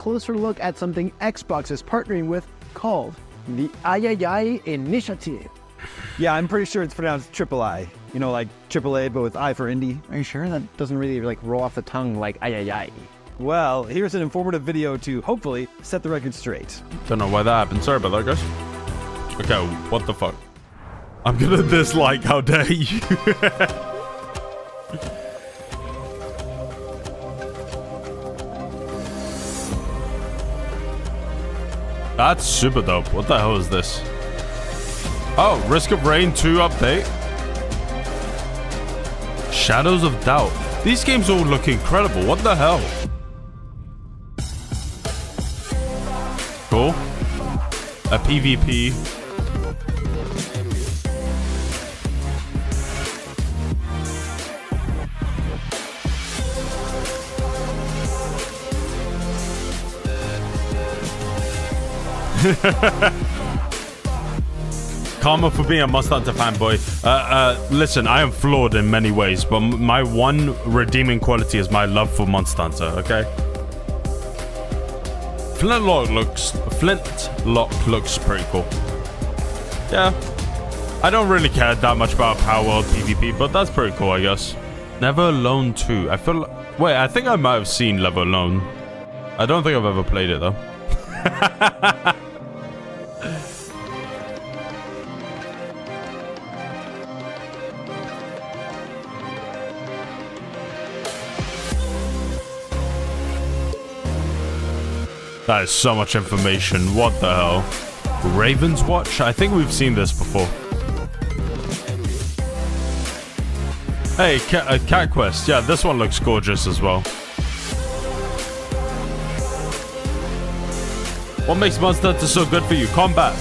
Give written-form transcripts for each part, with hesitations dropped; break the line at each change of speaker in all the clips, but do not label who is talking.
closer look at something Xbox is partnering with called the Ay Initiative.
Yeah, I'm pretty sure it's pronounced triple I. You know, like AAA, but with I for indie.
Are you sure? That doesn't really like roll off the tongue like ay.
Well, here's an informative video to hopefully set the record straight.
Don't know why that happened. Sorry about that, guys. Okay, what the fuck? I'm gonna dislike, how dare you? That's super dope. What the hell is this? Oh, Risk of Rain 2 update. Shadows of Doubt. These games all look incredible. What the hell? Cool. A PvP. Karma for being a Monster Hunter fanboy. Listen, I am flawed in many ways, but my one redeeming quality is my love for Monster Hunter, okay? Flintlock looks pretty cool. Yeah. I don't really care that much about Power World PvP, but that's pretty cool, I guess. Never Alone 2. I feel like... Wait, I think I might have seen Never Alone. I don't think I've ever played it, though. That is so much information. What the hell? Raven's Watch? I think we've seen this before. Hey, Cat Quest. Yeah, this one looks gorgeous as well. What makes Monster Hunter so good for you? Combat.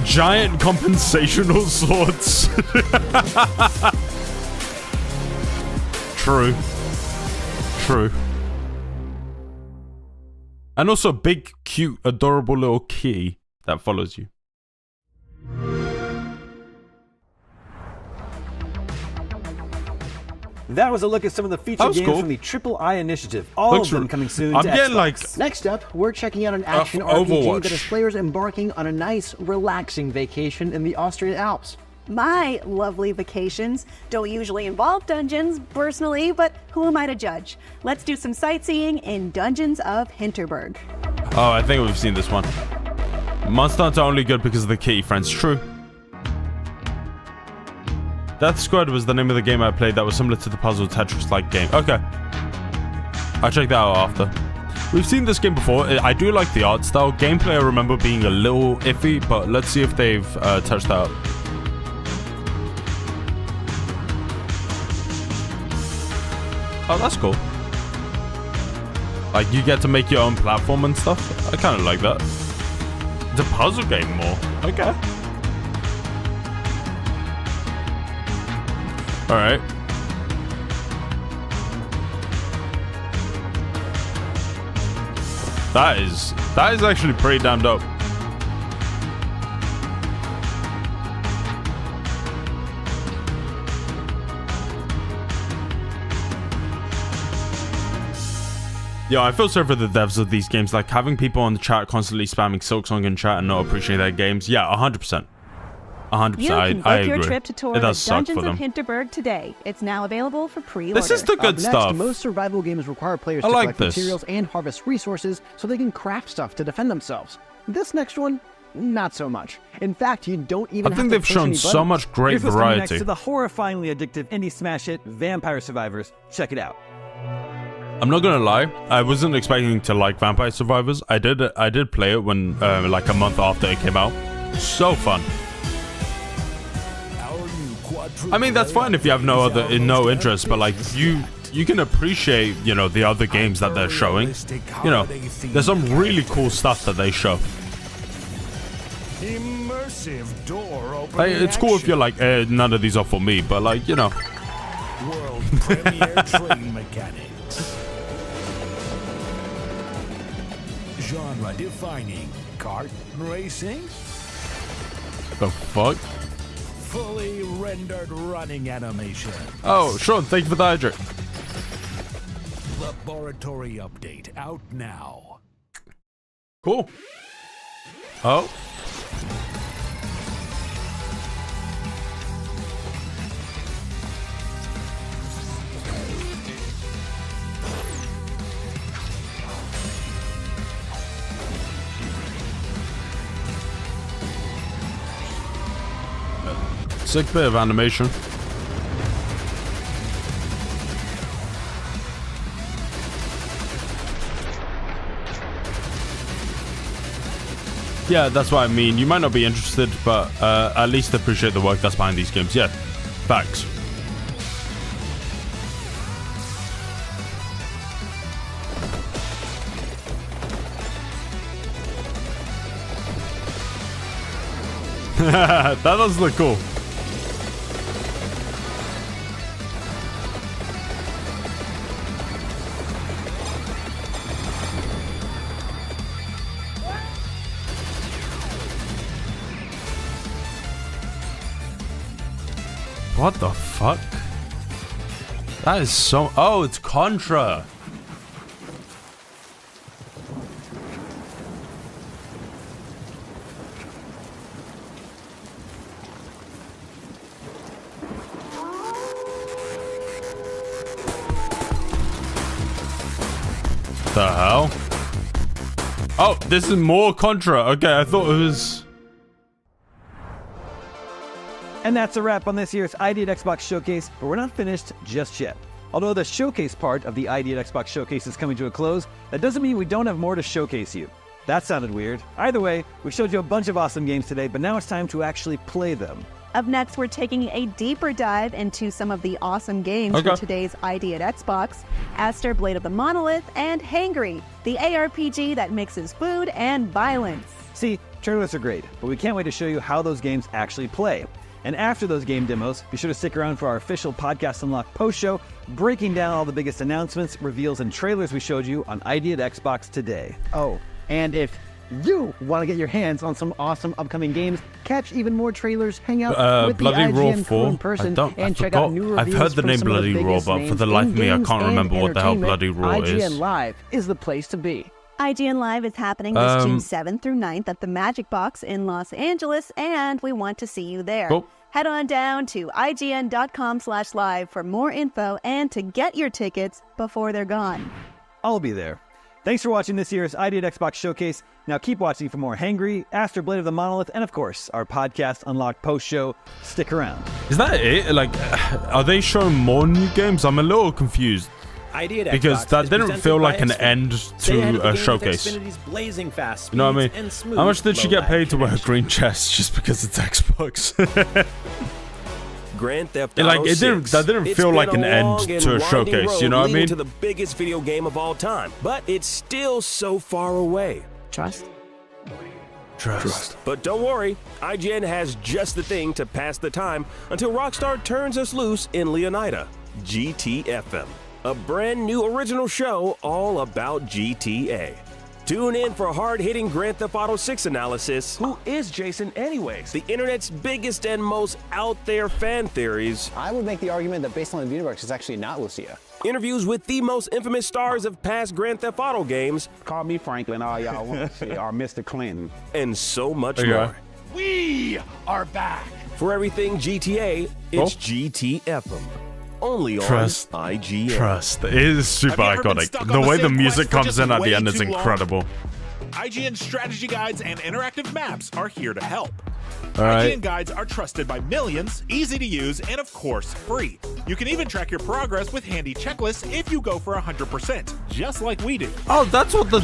Giant compensational swords. True. True. And also big, cute, adorable little key that follows you.
That was a look at some of the featured games from the Triple I Initiative. All of them coming soon to Xbox.
Next up, we're checking out an action RPG that has players embarking on a nice, relaxing vacation in the Austrian Alps.
My lovely vacations don't usually involve dungeons, personally, but who am I to judge? Let's do some sightseeing in Dungeons of Hinterberg.
Oh, I think we've seen this one. Monster Hunter only good because of the kitty friends. True. Death Squad was the name of the game I played that was similar to the puzzle Tetris-like game. Okay. I'll check that out after. We've seen this game before. I do like the art style. Gameplay I remember being a little iffy, but let's see if they've touched that up. Oh, that's cool. Like, you get to make your own platform and stuff. I kind of like that. It's a puzzle game more. Okay. Alright. That is actually pretty damn dope. Yo, I feel sorry for the devs of these games, like having people on the chat constantly spamming Silksong in chat and not appreciating their games. Yeah, 100%. 100%.
You can book your trip to tour
it does
the
suck
Dungeons
for
of
them.
Hinterberg today. It's now available for pre-order.
This is the good stuff.
Most survival games require players to collect materials and harvest resources so they can craft stuff to defend themselves. This next one, not so much. In fact, you don't even
I think they've shown so much great variety.
Next to the horrifyingly addictive indie smash hit Vampire Survivors. Check it out.
I'm not gonna lie, I wasn't expecting to like Vampire Survivors. I did play it when like a month after it came out. So fun. I mean, that's fine if you have no interest, but like you can appreciate, you know, the other games that they're showing. You know, there's some really cool stuff that they show.
Immersive door
Hey, it's cool if you're like, none of these are for me, but like, you know.
World premiere train mechanics. Genre-defining kart racing.
The fuck?
Fully rendered running animation.
Oh, Sean, thank you for the hydrate.
Laboratory update out now.
Cool. Oh. Sick bit of animation. Yeah, that's what I mean. You might not be interested, but at least appreciate the work that's behind these games. Yeah, facts. That does look cool. What the fuck? That is so... Oh, it's Contra. The hell? Oh, this is more Contra. Okay, I thought it was...
And that's a wrap on this year's ID at Xbox Showcase, but we're not finished just yet. Although the showcase part of the ID at Xbox Showcase is coming to a close, that doesn't mean we don't have more to showcase you. That sounded weird. Either way, we showed you a bunch of awesome games today, but now it's time to actually play them.
Up next, we're taking a deeper dive into some of the awesome games from today's ID at Xbox. Aster, Blade of the Monolith, and Hangry, the ARPG that mixes food and violence.
See, trailers are great, but we can't wait to show you how those games actually play. And after those game demos, be sure to stick around for our official Podcast Unlocked post-show, breaking down all the biggest announcements, reveals, and trailers we showed you on ID at Xbox today.
Oh, and if you want to get your hands on some awesome upcoming games, catch even more trailers, hang out with
Bloody
the
Roar
IGN
4.
crew in person, and check out new reviews.
I've heard the name Bloody Roar, but for the life of me, I can't remember what the hell Bloody Roar is.
IGN Live is the place to be.
IGN Live is happening this June 7th through 9th at the Magic Box in Los Angeles, and we want to see you there.
Cool.
Head on down to IGN.com/live for more info and to get your tickets before they're gone.
I'll be there. Thanks for watching this year's ID at Xbox Showcase. Now keep watching for more Hangry, Aster, Blade of the Monolith, and of course, our Podcast Unlocked post-show. Stick around.
Is that it? Like, are they showing more new games? I'm a little confused. Because that didn't feel like an end to a showcase.
Blazing fast
you know what I mean? How much did she get paid to wear a green chest just because it's Xbox?
Grand Theft Auto 6.
That didn't feel like an end to a showcase, you know what I mean?
To the biggest video game of all time, but it's still so far away.
Trust.
But don't worry, IGN has just the thing to pass the time until Rockstar turns us loose in Leonida, GTFM. A brand new original show all about GTA. Tune in for hard-hitting Grand Theft Auto 6 analysis.
Who is Jason anyways?
The internet's biggest and most out-there fan theories.
I would make the argument that based on the universe, it's actually not Lucia.
Interviews with the most infamous stars of past Grand Theft Auto games.
Call me Franklin, all y'all want to say, or Mr. Clinton.
And so much more.
We are back.
For everything GTA, it's GTFM. Only on IGN.
Trust. It is super iconic. The way the music comes in at the end is incredible.
IGN strategy guides and interactive maps are here to help.
Right.
IGN guides are trusted by millions, easy to use, and of course, free. You can even track your progress with handy checklists if you go for 100%, just like we do.
Oh, that's what the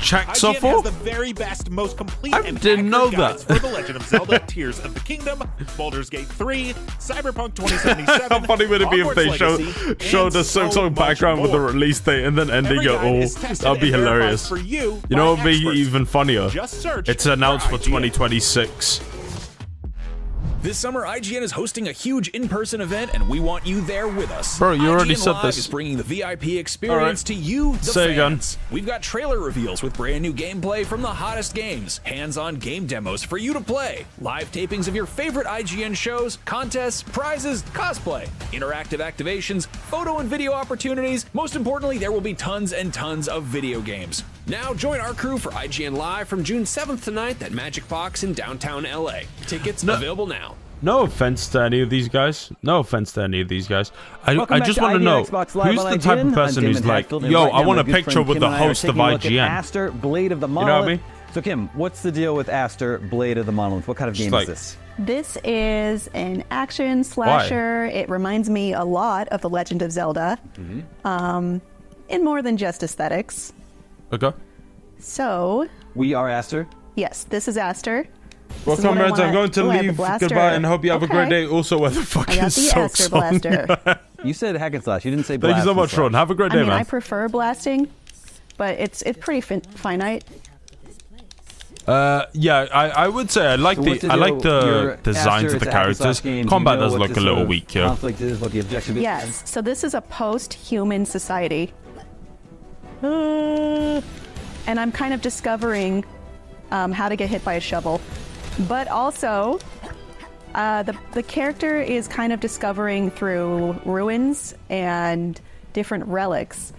checks are
IGN
for?
has the very best, most complete,
I
and
didn't know
guides
that.
for The Legend of Zelda, Tears of the Kingdom, Baldur's Gate 3, Cyberpunk 2077.
How funny would it be if they showed the Silksong background with the release date and then ending it all? That'd be hilarious. You know what would be even funnier?
Just search
It's announced for
IGN.
2026.
This summer, IGN is hosting a huge in-person event, and we want you there with us.
Bro, you already
IGN
said
Live
this.
is bringing the VIP experience to you, the
Say
fans.
again.
We've got trailer reveals with brand new gameplay from the hottest games, hands-on game demos for you to play, live tapings of your favorite IGN shows, contests, prizes, cosplay, interactive activations, photo and video opportunities. Most importantly, there will be tons and tons of video games. Now join our crew for IGN Live from June 7th to 9th at Magic Box in downtown LA. Tickets available now.
No offense to any of these guys. I just want to know, who's the type of person who's like, yo, I want a picture with the host of IGN.
Aster, Blade of the Monolith.
You know what I mean?
So Kim, what's the deal with Aster, Blade of the Monolith? What kind of game is this?
This is an action slasher. It reminds me a lot of The Legend of Zelda, in more than just aesthetics.
Okay.
So...
We are Aster?
Yes, this is Aster.
Well, comrades, I'm going to leave. Goodbye, and hope you have a great day. Also, where the fuck is
Aster blaster?
You said hack and slash. You didn't say blast.
Thank you so much, Ron. Have a great day, man.
I prefer blasting, but it's pretty finite.
Yeah, I would say I like the designs of the characters. Combat does look a little weak here.
Conflict is, what the objective is.
Yes, so this is a post-human society. And I'm kind of discovering how to get hit by a shovel. But also, the character is kind of discovering through ruins and different relics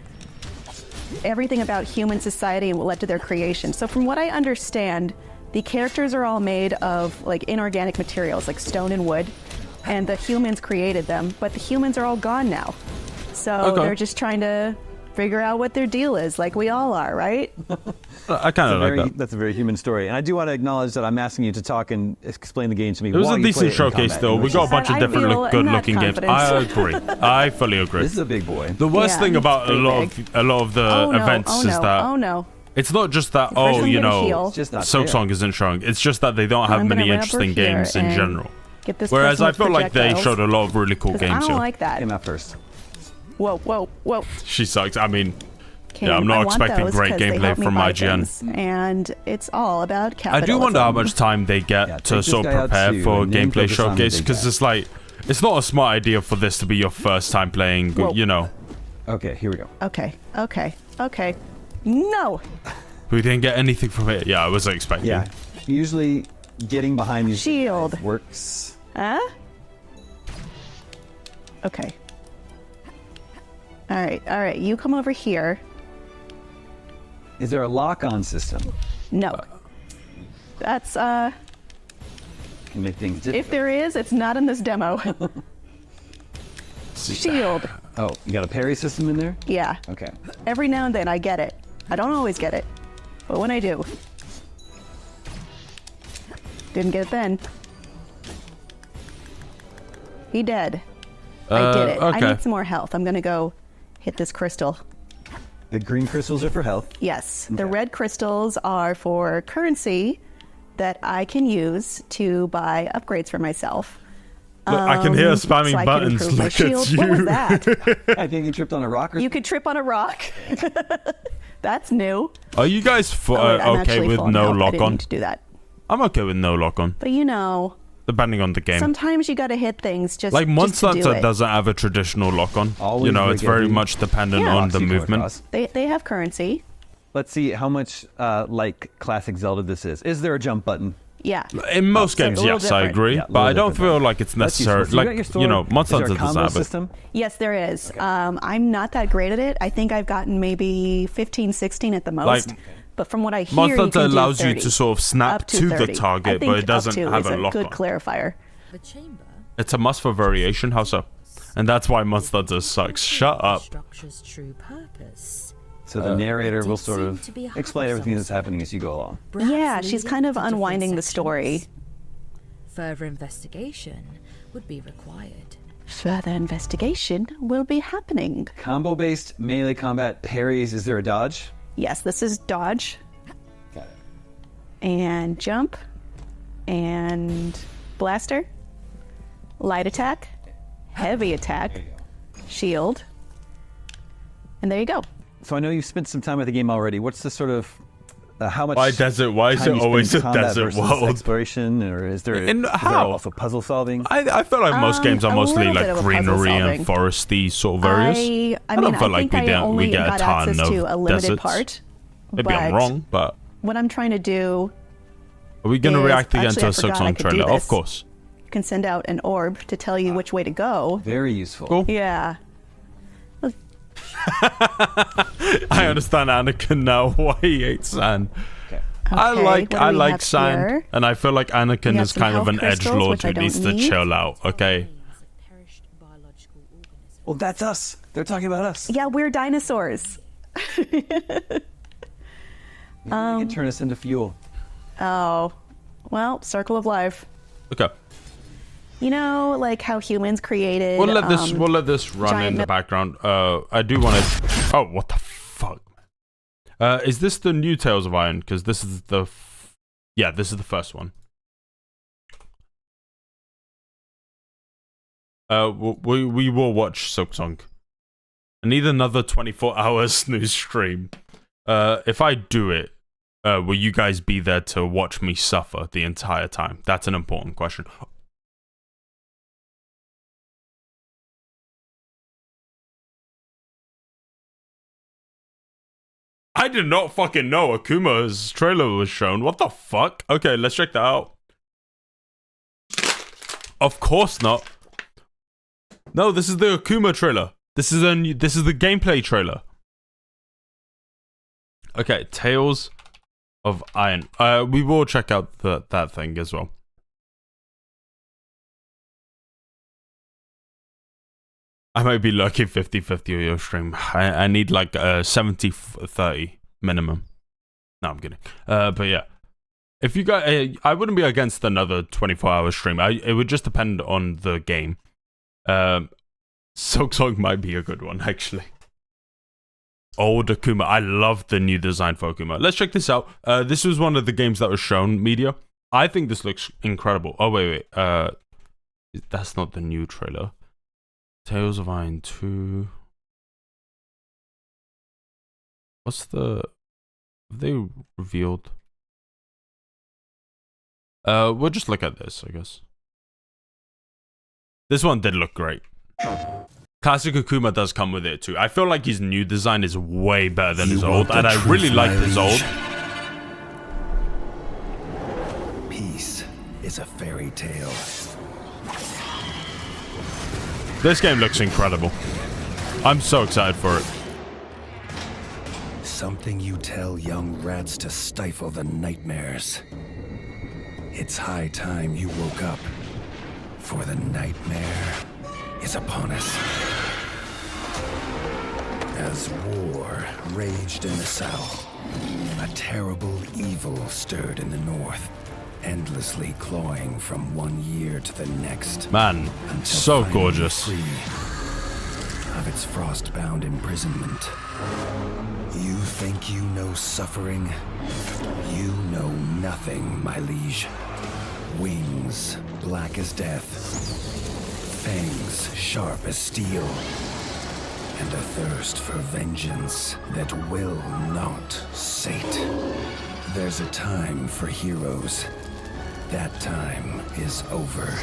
everything about human society and what led to their creation. So from what I understand, the characters are all made of like inorganic materials like stone and wood, and the humans created them, but the humans are all gone now. So they're just trying to figure out what their deal is, like we all are, right?
I kind of like that.
That's a very human story. And I do want to acknowledge that I'm asking you to talk and explain the game to me.
It was a decent showcase, though. We got a bunch of different good-looking games. I agree. I fully agree.
This is a big boy.
The worst thing about a lot of the events is that it's not just that, Silksong isn't showing. It's just that they don't have many interesting games in general. Whereas I feel like they showed a lot of really cool games.
I don't like that.
Came out first.
Whoa.
She sucks. I mean, I'm not expecting great gameplay from IGN.
And it's all about capitalism.
I do wonder how much time they get to sort of prepare for a gameplay showcase, because it's like, it's not a smart idea for this to be your first time playing,
Okay, here we go.
Okay. No!
We didn't get anything from it. Yeah, I wasn't expecting.
Yeah, usually getting behind these
shield
works.
Huh? Okay. All right. You come over here.
Is there a lock-on system?
No. That's
Can make things difficult.
If there is, it's not in this demo. Shield.
Oh, you got a parry system in there?
Yeah.
Okay.
Every now and then I get it. I don't always get it, but when I do. Didn't get it then. He dead. I did it.
Okay.
I need some more health. I'm gonna go hit this crystal.
The green crystals are for health?
Yes. Okay. The red crystals are for currency that I can use to buy upgrades for myself.
Look, I can hear spamming
so
buttons. Look at you.
What was that?
I think you tripped on a rock.
You could trip on a rock. That's new.
Are you guys okay with no lock-on?
I didn't need to do that.
I'm okay with no lock-on.
But you know,
depending on the game.
Sometimes you gotta hit things just
like Monster
Hunter
doesn't have a traditional lock-on. It's very much dependent on the movement.
They have currency.
Let's see how much like classic Zelda this is. Is there a jump button?
Yeah.
In most games, yes, I agree.
Yeah,
but I don't feel like it's necessary. Like, Monster Hunter does have
system?
Yes, there is. Okay. I'm not that great at it. I think I've gotten maybe 15, 16 at the most. But from what I hear,
Monster Hunter allows
30,
you to sort of snap to the target, but it doesn't have a lock-on.
Good clarifier.
It's a must for variation. How so? And that's why Monster Hunter sucks. Shut up.
So the narrator will sort of explain everything that's happening as you go along.
Yeah, she's kind of unwinding the story.
Further investigation would be required.
Further investigation will be happening.
Combo-based melee combat parries. Is there a dodge?
Yes, this is dodge.
Got it.
And jump. And blaster. Light attack. Heavy attack. Shield. And there you go.
So I know you've spent some time with the game already. What's the sort of how much?
Why desert? Why is it always a desert world?
Exploration, or is there also puzzle solving?
I feel like most games are mostly like greenery and foresty sort of areas.
I don't
feel like we get a ton of
to a limited
deserts.
Part.
Maybe I'm wrong, but
what I'm trying to do.
Are we going to react again to a Silksong trailer? Of course.
You can send out an orb to tell you which way to go.
Very useful.
Cool.
Yeah.
I understand Anakin now why he hates sand.
Okay,
I like sand,
here?
and I feel like Anakin is kind of an edgelord who needs to
need.
chill out. Okay.
Well, that's us. They're talking about us.
Yeah, we're dinosaurs.
You can turn us into fuel.
Oh, well, circle of life.
Okay.
You know, like how humans created.
We'll let this run in the background. I do want to. Oh, what the fuck? Is this the new Tales of Iron? Because this is the. Yeah, this is the first one. We will watch Silksong. I need another 24-hour snooze stream. If I do it, will you guys be there to watch me suffer the entire time? That's an important question. I did not fucking know Akuma's trailer was shown. What the fuck? Okay, let's check that out. Of course not. No, this is the Akuma trailer. This is the gameplay trailer. Okay, Tales of Iron. We will check out that thing as well. I might be lucky 50-50 on your stream. I need like 70-30 minimum. No, I'm kidding. But yeah. If you guys, I wouldn't be against another 24-hour stream. It would just depend on the game. Silksong might be a good one, actually. Old Akuma. I love the new design for Akuma. Let's check this out. This was one of the games that was shown media. I think this looks incredible. Oh, wait. That's not the new trailer. Tales of Iron 2. What's the... Have they revealed? We'll just look at this, I guess. This one did look great. Classic Akuma does come with it too. I feel like his new design is way better than his old, and I really like his old.
Peace is a fairy tale.
This game looks incredible. I'm so excited for it.
Something you tell young rats to stifle the nightmares. It's high time you woke up, for the nightmare is upon us. As war raged in the south, a terrible evil stirred in the north, endlessly clawing from one year to the next.
Man, so gorgeous.
Free of its frost-bound imprisonment. You think you know suffering? You know nothing, my liege. Wings black as death, fangs sharp as steel, and a thirst for vengeance that will not sate. There's a time for heroes. That time is over.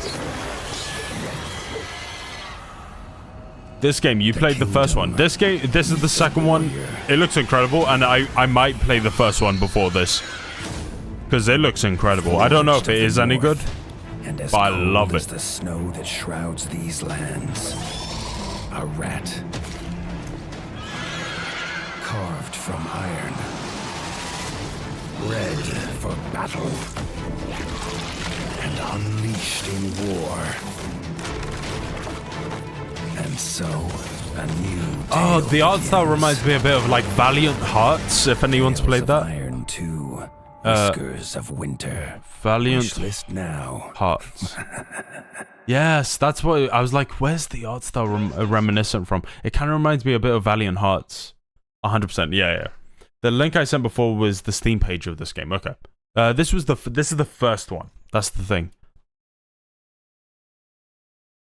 This game, you played the first one. This is the second one. It looks incredible, and I might play the first one before this. Because it looks incredible. I don't know if it is any good, but I love it.
The snow that shrouds these lands. A rat. Carved from iron. Bred for battle. And unleashed in war. And so, a new
Oh, the art style reminds me a bit of like Valiant Hearts, if anyone's played that.
Iron 2. Whiskers of winter.
Valiant
list now.
Hearts. Yes, that's what I was like. Where's the art style reminiscent from? It kind of reminds me a bit of Valiant Hearts. 100%. Yeah. The link I sent before was the Steam page of this game. Okay. This is the first one. That's the thing.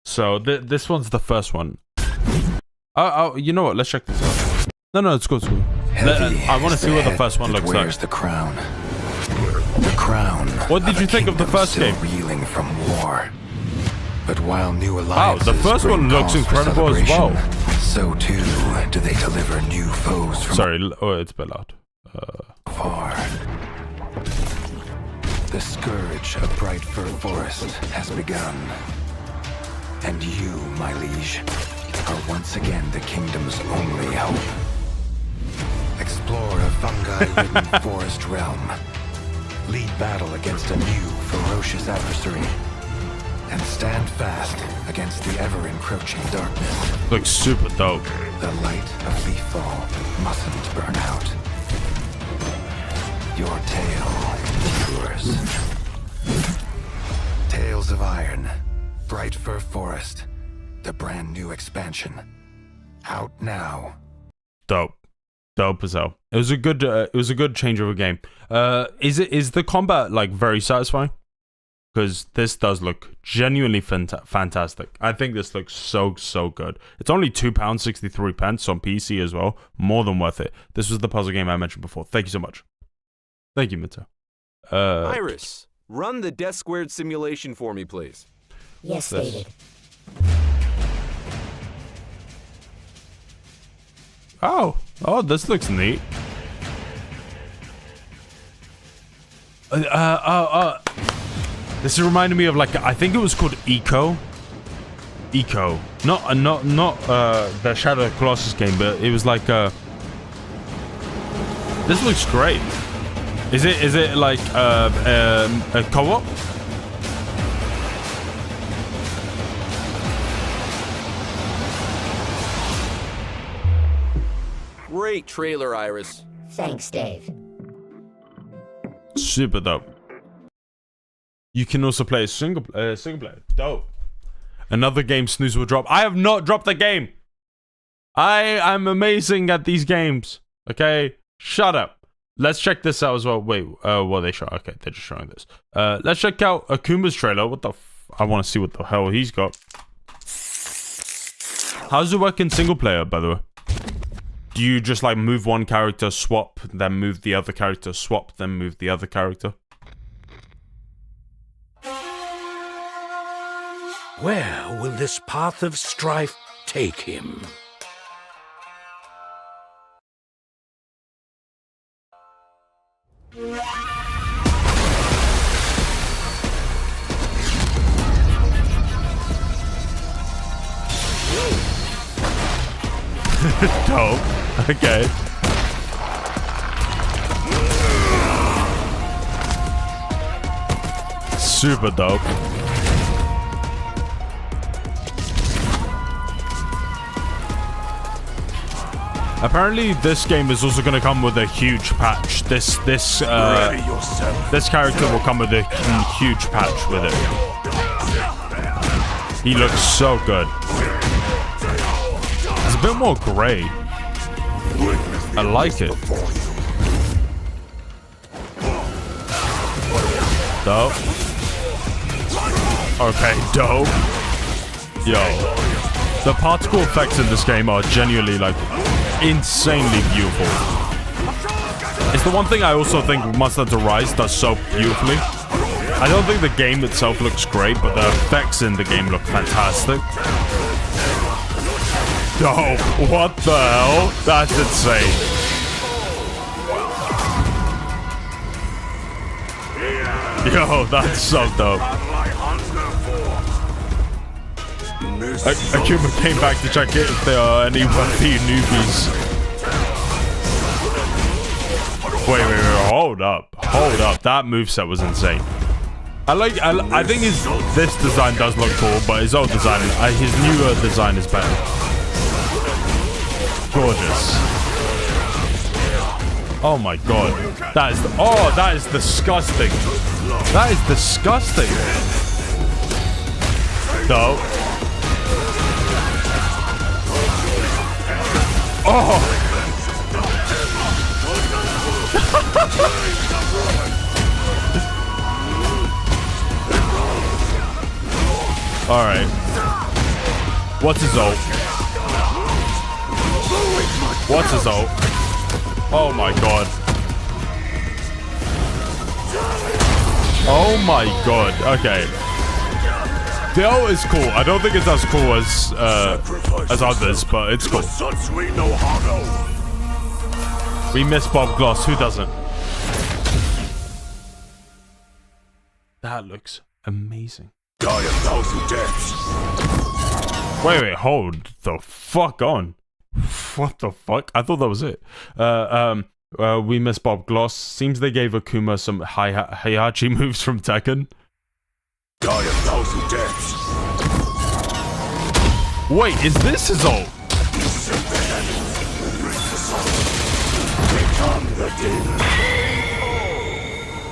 So this one's the first one. Oh, you know what? Let's check this out. No, it's cool. I want to see what the first one looks like.
The crown. The crown.
What did you think of the first game?
Reeling from war. But while new alliances
the first one looks incredible as well.
So too do they deliver new foes from
it's a bit loud.
Far. The scourge of Bright Fir Forest has begun. And you, my liege, are once again the kingdom's only hope. Explore a fungi-ridden forest realm. Lead battle against a new, ferocious adversary. And stand fast against the ever-encroaching darkness.
Looks super dope.
The light of Leaffall mustn't burn out. Your tale endures. Tales of Iron, Bright Fir Forest, the brand new expansion. Out now.
Dope. Dope as hell. It was a good change of a game. Is the combat like very satisfying? Because this does look genuinely fantastic. I think this looks so good. It's only £2.63 on PC as well. More than worth it. This was the puzzle game I mentioned before. Thank you so much. Thank you, Mito.
Iris, run the Death Squared simulation for me, please.
Yes, David.
Oh, this looks neat. This is reminding me of like, I think it was called Eco, not the Shadow of the Colossus game, but it was like this looks great. Is it like a co-op?
Great trailer, Iris.
Thanks, Dave.
Super dope. You can also play a single player. Dope. Another game Snooze will drop. I have not dropped the game. I am amazing at these games. Okay? Shut up. Let's check this out as well. Wait, what they show? Okay, they're just showing this. Let's check out Akuma's trailer. What the I want to see what the hell he's got. How does it work in single player, by the way? Do you just like move one character, swap, then move the other character, swap, then move the other character?
Where will this path of strife take him?
Dope. Okay. Super dope. Apparently, this game is also going to come with a huge patch. This character will come with a huge patch with it. He looks so good. It's a bit more grey. I like it. Dope. Okay, dope. Yo. The particle effects in this game are genuinely, like, insanely beautiful. It's the one thing I also think Monster Hunter Rise does so beautifully. I don't think the game itself looks great, but the effects in the game look fantastic. Dope. What the hell? That's insane. Yo, that's so dope. Akuma came back to check it if there are any worthy newbies. Wait, hold up. That moveset was insane. I think this design does look cool, but his old design, his newer design is better. Gorgeous. Oh my god. That is disgusting. That is disgusting. Dope. Oh. All right. What's his ult? What's his ult? Oh my god. Oh my god. Okay. The ult is cool. I don't think it's as cool as others, but it's cool. We miss Bob Gloss. Who doesn't? That looks amazing.
Die 1,000 deaths.
Wait, hold the fuck on. What the fuck? I thought that was it. We miss Bob Gloss. Seems they gave Akuma some Heihachi moves from Tekken.
Die 1,000 deaths.
Wait, is this his ult?
Become the demon.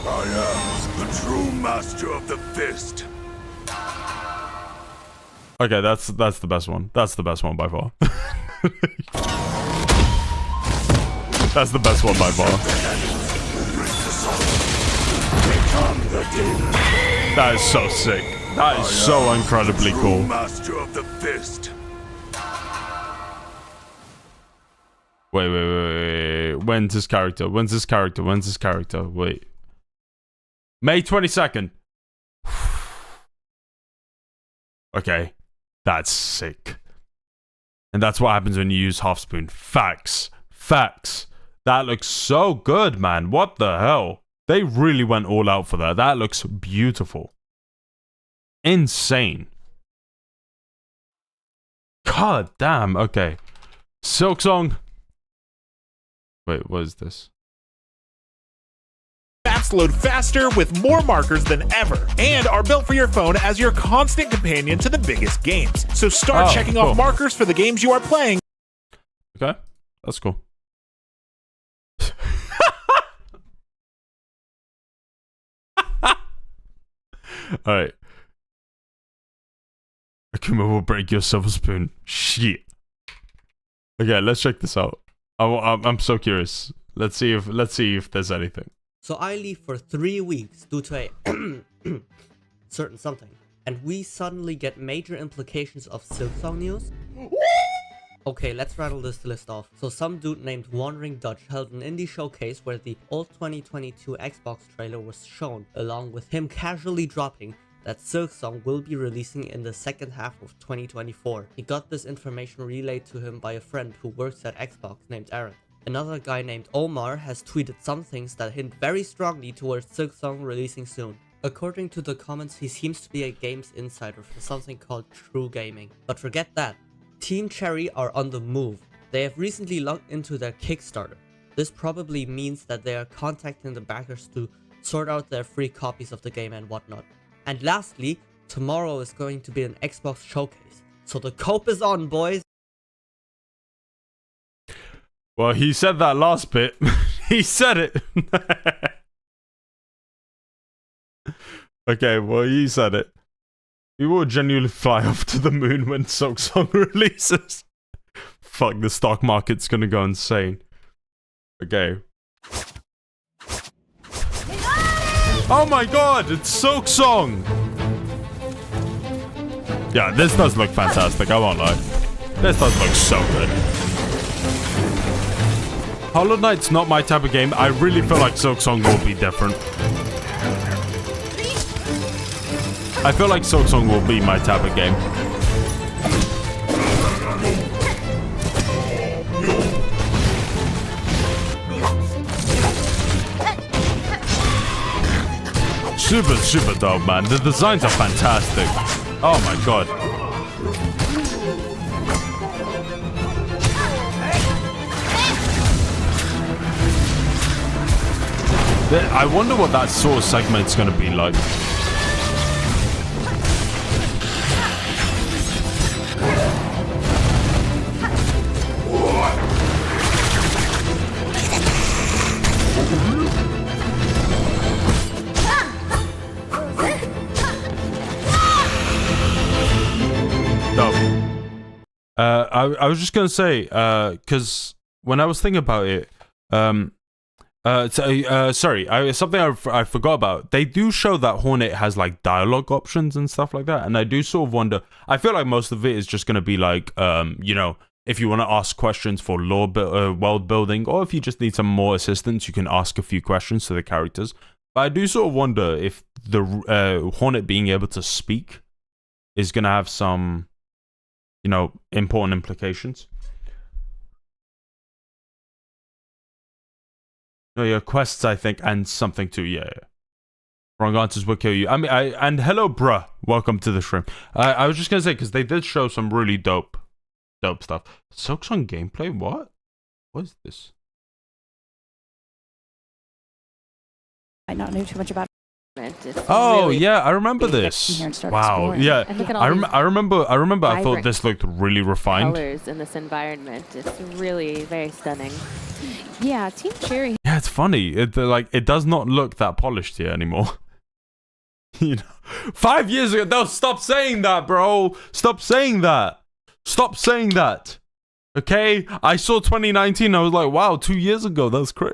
I am the true master of the fist.
Okay, that's the best one. That's the best one by far. That's the best one by far. That is so sick. That is so incredibly cool.
Master of the fist.
Wait. When's his character? Wait. May 22nd. Okay. That's sick. And that's what happens when you use half spoon. Facts. That looks so good, man. What the hell? They really went all out for that. That looks beautiful. Insane. God damn. Okay. Silksong. Wait, what is this?
Apps load faster with more markers than ever and are built for your phone as your constant companion to the biggest games. So start checking off markers for the games you are playing.
Okay, that's cool. Alright. Akuma will break your silver spoon. Shit. Okay, let's check this out. I'm so curious. Let's see if there's anything.
So I leave for 3 weeks due to a certain something, and we suddenly get major implications of Silksong news. Okay, let's rattle this list off. So some dude named Wandering Dutch held an indie showcase where the old 2022 Xbox trailer was shown, along with him casually dropping that Silksong will be releasing in the second half of 2024. He got this information relayed to him by a friend who works at Xbox named Aaron. Another guy named Omar has tweeted some things that hint very strongly towards Silksong releasing soon. According to the comments, he seems to be a games insider for something called True Gaming. But forget that. Team Cherry are on the move. They have recently logged into their Kickstarter. This probably means that they are contacting the backers to sort out their free copies of the game and whatnot. And lastly, tomorrow is going to be an Xbox showcase. So the cope is on, boys!
Well, he said that last bit. He said it. Okay, well, he said it. We will genuinely fly off to the moon when Silksong releases. Fuck, the stock market's gonna go insane. Okay. Oh my god, it's Silksong! Yeah, this does look fantastic, I won't lie. This does look so good. Hollow Knight's not my type of game. I really feel like Silksong will be different. I feel like Silksong will be my type of game. Super dope, man. The designs are fantastic. Oh my god. I wonder what that sort of segment's gonna be like. I was just gonna say, because when I was thinking about it, sorry, something I forgot about. They do show that Hornet has like dialogue options and stuff like that, and I do sort of wonder. I feel like most of it is just gonna be like, you know, if you want to ask questions for world building, or if you just need some more assistance, you can ask a few questions to the characters. But I do sort of wonder if the Hornet being able to speak is gonna have some, you know, important implications. No, your quests, I think, and something too, yeah. Wrong answers will kill you. I mean, and hello, bruh. Welcome to the stream. I was just gonna say, because they did show some really dope stuff. Silksong gameplay? What? What is this?
I not know too much about it.
Oh really yeah, I remember this. Wow, yeah. I remember. I thought this looked really refined.
Colors in this environment. It's really very stunning. Yeah, Team Cherry.
Yeah, it's funny. It does not look that polished here anymore. You know, 5 years ago. No, stop saying that, bro. Stop saying that. Stop saying that. Okay, I saw 2019. I was like, wow, 2 years ago. That's great.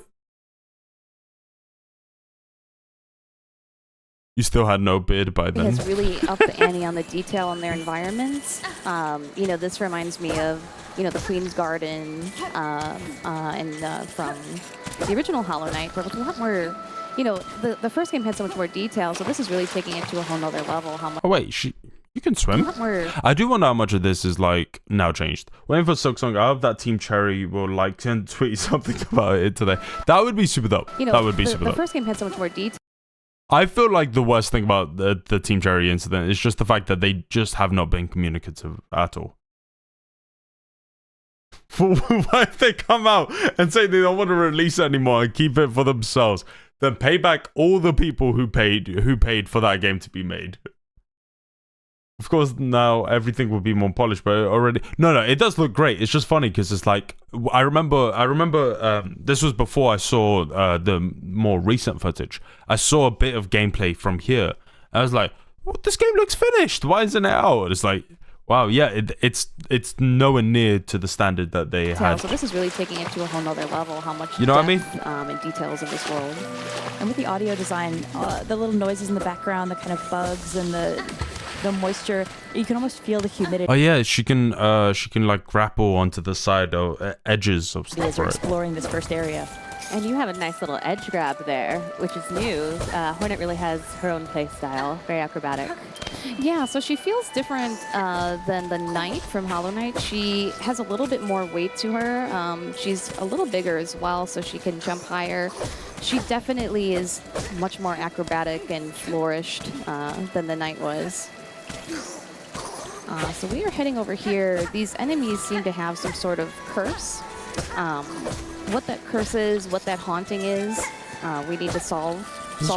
You still had no beard by then.
It has really upped the ante on the detail in their environments. You know, this reminds me of, you know, the Queen's Garden and from the original Hollow Knight, where it was a lot more, you know, the first game had so much more detail, so this is really taking it to a whole nother level. How much?
Oh wait, you can swim? I do wonder how much of this is like now changed. Waiting for Silksong. I hope that Team Cherry will like and tweet something about it today. That would be super dope.
You know,
that would be super dope.
The first game had so much more detail.
I feel like the worst thing about the Team Cherry incident is just the fact that they just have not been communicative at all. Why if they come out and say they don't want to release it anymore and keep it for themselves, then pay back all the people who paid for that game to be made. Of course, now everything will be more polished, but already... No, it does look great. It's just funny because it's like... I remember this was before I saw the more recent footage. I saw a bit of gameplay from here. I was like, well, this game looks finished. Why isn't it out? It's like, wow, yeah, it's nowhere near to the standard that they had.
So this is really taking it to a whole nother level, how much
you know what I mean?
And details of this world.
And with the audio design, the little noises in the background, the kind of bugs and the moisture, you can almost feel the humidity.
Oh yeah, she can like grapple onto the side or edges of stuff.
As we're exploring this first area.
And you have a nice little edge grab there, which is new. Hornet really has her own play style, very acrobatic. Yeah, so she feels different than the Knight from Hollow Knight. She has a little bit more weight to her. She's a little bigger as well, so she can jump higher. She definitely is much more acrobatic and flourished than the Knight was. So we are heading over here. These enemies seem to have some sort of curse. What that curse is, what that haunting is, we need to solve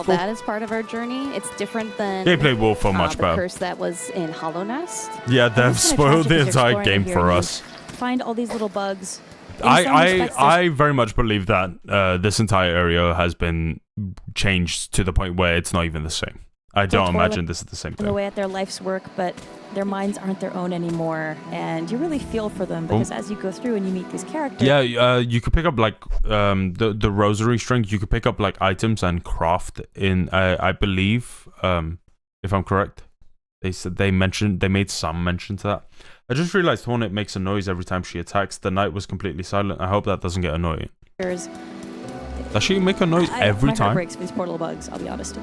that as part of our journey. It's different than
gameplay will feel much
the
better.
Curse that was in Hollow Nest.
Yeah, they've spoiled the entire game for us.
Find all these little bugs.
I very much believe that this entire area has been changed to the point where it's not even the same. I don't imagine this is the same thing.
Away at their life's work, but their minds aren't their own anymore, and you really feel for them because as you go through and you meet these characters.
Yeah, you could pick up like the rosary string. You could pick up like items and craft in. I believe, if I'm correct, they made some mention to that. I just realized Hornet makes a noise every time she attacks. The Knight was completely silent. I hope that doesn't get annoying. Does she make a noise every time?
My heart breaks for these portal bugs, I'll be honest.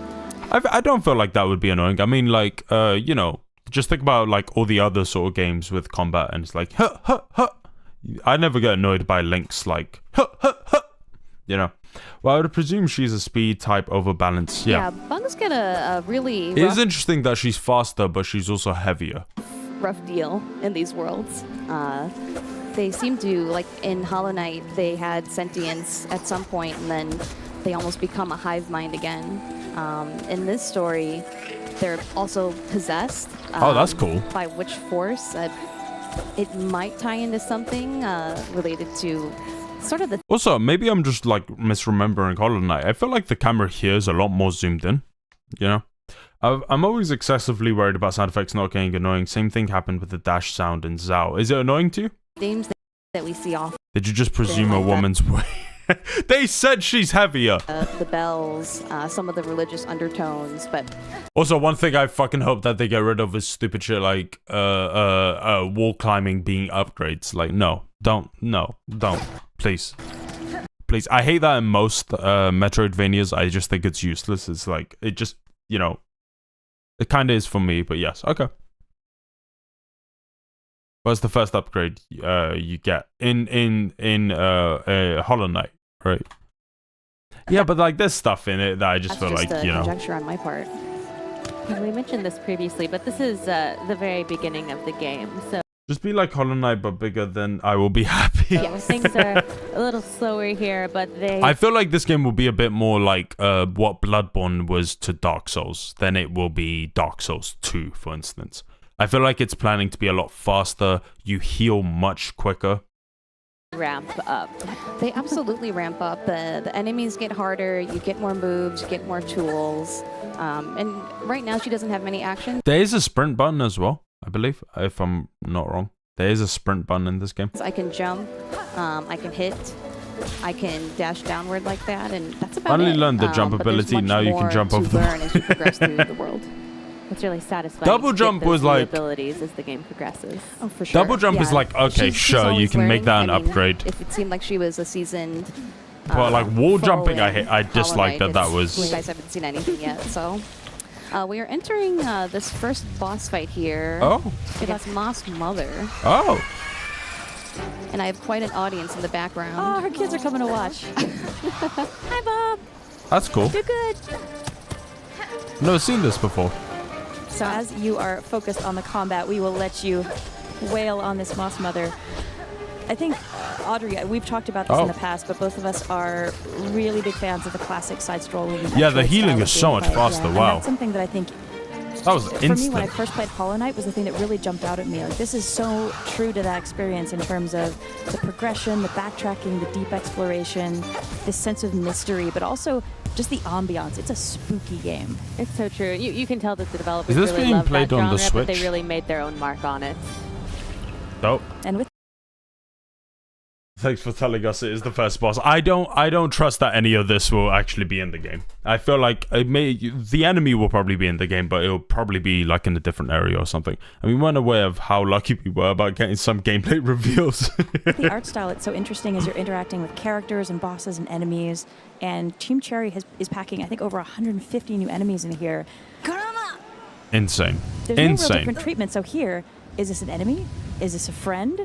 I don't feel like that would be annoying. I mean, like, you know, just think about like all the other sort of games with combat, and it's like, huh, huh, huh. I never get annoyed by Link's like, huh, huh, huh. You know. Well, I would presume she's a speed type overbalance. Yeah.
Bugs get a really.
It is interesting that she's faster, but she's also heavier.
Rough deal in these worlds. They seem to, like in Hollow Knight, they had sentience at some point, and then they almost become a hive mind again. In this story, they're also possessed.
Oh, that's cool.
By which force? It might tie into something related to sort of the...
Also, maybe I'm just like misremembering Hollow Knight. I feel like the camera here is a lot more zoomed in, you know? I'm always excessively worried about sound effects not getting annoying. Same thing happened with the dash sound in Zao. Is it annoying to you?
Themes that we see often.
Did you just presume a woman's way? They said she's heavier.
The bells, some of the religious undertones, but...
Also, one thing I fucking hope that they get rid of is stupid shit like wall climbing being upgrades. Like, no, don't, please. Please, I hate that in most Metroidvanias. I just think it's useless. It's like, it just, you know, it kind of is for me, but yes, okay. What's the first upgrade you get in Hollow Knight, right? Yeah, but like there's stuff in it that I just
That's
feel
just
like,
a
you know.
conjecture on my part. We mentioned this previously, but this is the very beginning of the game, so.
Just be like Hollow Knight, but bigger, then I will be happy.
Yeah, things are a little slower here, but
I feel like this game will be a bit more like what Bloodborne was to Dark Souls than it will be Dark Souls 2, for instance. I feel like it's planning to be a lot faster. You heal much quicker.
Ramp up. They absolutely ramp up. The enemies get harder, you get more moves, you get more tools. And right now she doesn't have many actions.
There is a sprint button as well, I believe, if I'm not wrong. There is a sprint button in this game.
I can jump, I can hit, I can dash downward like that, and that's about
Finally
it.
learned the jump ability, now you can jump over the
learn as you progress through the world. It's really satisfying.
Double
to
jump
get those
was
new
like-
abilities as the game progresses. Oh, for sure.
Double jump is like, okay,
She's
sure, you
always
can make that an
learning. I mean,
upgrade.
If it seemed like she was a seasoned.
But like wall
foe
jumping, I
in
dislike
Hollow Knight,
that
You
was...
guys haven't seen anything yet, so. We are entering this first boss fight here.
Oh.
Against Moss Mother.
Oh.
And I have quite an audience in the background.
Oh, her kids are coming to watch. Hi, Bob.
That's cool.
You're good.
Never seen this before.
So as you are focused on the combat, we will let you wail on this Moss Mother. I think, Audrey, we've talked about this in the past, but both of us are really big fans of the classic side-scrolling.
Yeah, the healing is so much faster,
And
wow.
that's something that I think,
That was
for me, when I
instant.
first played Hollow Knight, was the thing that really jumped out at me. Like, this is so true to that experience in terms of the progression, the backtracking, the deep exploration, this sense of mystery, but also just the ambiance. It's a spooky game.
It's so true. You can tell that the developers
Is this
really
being
love
played
that
on the
genre, but they
Switch?
really made their own mark on it.
Dope.
And with
Thanks for telling us it is the first boss. I don't trust that any of this will actually be in the game. I feel like the enemy will probably be in the game, but it'll probably be like in a different area or something. I mean, we weren't aware of how lucky we were about getting some gameplay reveals.
the art style, it's so interesting as you're interacting with characters and bosses and enemies. And Team Cherry is packing, I think, over 150 new enemies in here.
Insane.
There's no real
Insane.
different treatment. So here, is this an enemy? Is this a friend?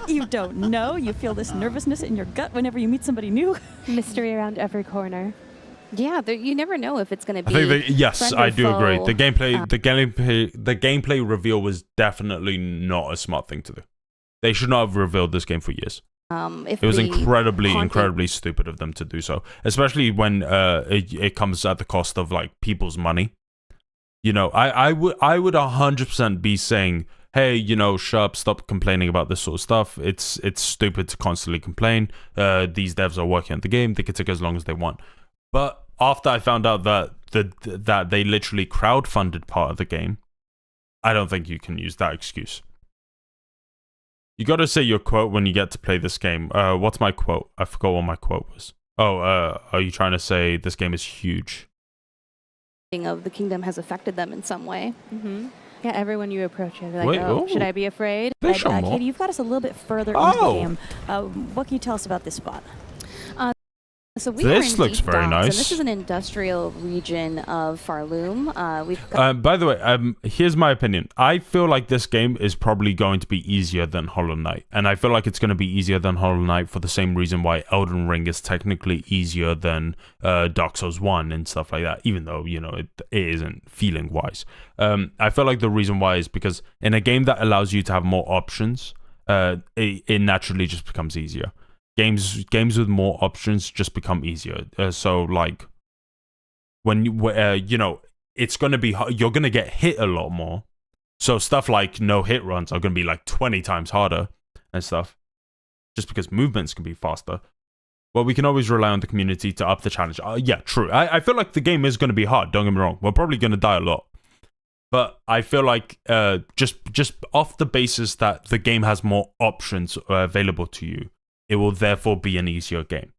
You don't know. You feel this nervousness in your gut whenever you meet somebody new.
Mystery around every corner. Yeah, you never know if it's going to be.
I think yes,
friend or
I do agree.
foe.
The gameplay reveal was definitely not a smart thing to do. They should not have revealed this game for years.
If
It was
the
incredibly stupid of them to do so, especially when it comes at the cost of like people's money. You know, I would 100% be saying, hey, you know, shut up, stop complaining about this sort of stuff. It's stupid to constantly complain. These devs are working on the game. They can take as long as they want. But after I found out that that they literally crowdfunded part of the game, I don't think you can use that excuse. You got to say your quote when you get to play this game. What's my quote? I forgot what my quote was. Oh, are you trying to say this game is huge?
Of the kingdom has affected them in some way. Mm-hmm. Yeah, everyone you approach, you're like,
Wait,
oh,
oh.
should I be afraid?
Katie, you've got us a little bit further into the game. What can you tell us about this spot?
So we
This
are in
looks
Deep
very
Docks,
nice.
And this is an industrial region of Farloom. We've got
By the way, here's my opinion. I feel like this game is probably going to be easier than Hollow Knight. And I feel like it's going to be easier than Hollow Knight for the same reason why Elden Ring is technically easier than Dark Souls 1 and stuff like that, even though, you know, it isn't feeling-wise. I feel like the reason why is because in a game that allows you to have more options, it naturally just becomes easier. Games with more options just become easier. So like when you know, it's gonna be you're gonna get hit a lot more. So stuff like no hit runs are gonna be like 20 times harder and stuff, just because movements can be faster. Well, we can always rely on the community to up the challenge. Yeah, true. I feel like the game is gonna be hard. Don't get me wrong. We're probably gonna die a lot. But I feel like just off the basis that the game has more options available to you, it will therefore be an easier game.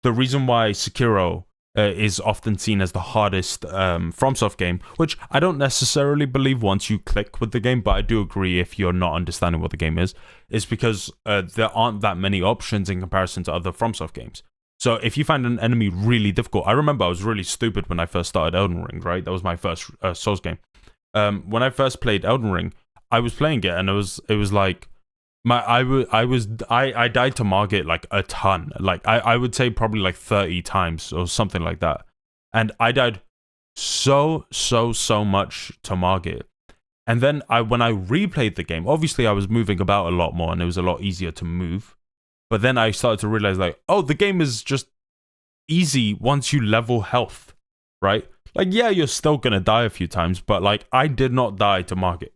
The reason why Sekiro is often seen as the hardest FromSoft game, which I don't necessarily believe once you click with the game, but I do agree if you're not understanding what the game is because there aren't that many options in comparison to other FromSoft games. So if you find an enemy really difficult, I remember I was really stupid when I first started Elden Ring, right? That was my first Souls game. When I first played Elden Ring, I was playing it and it was like, I died to Margit like a ton. Like I would say probably like 30 times or something like that. And I died so much to Margit. And then when I replayed the game, obviously I was moving about a lot more and it was a lot easier to move. But then I started to realize like, oh, the game is just easy once you level health, right? Like, yeah, you're still gonna die a few times, but like I did not die to Margit.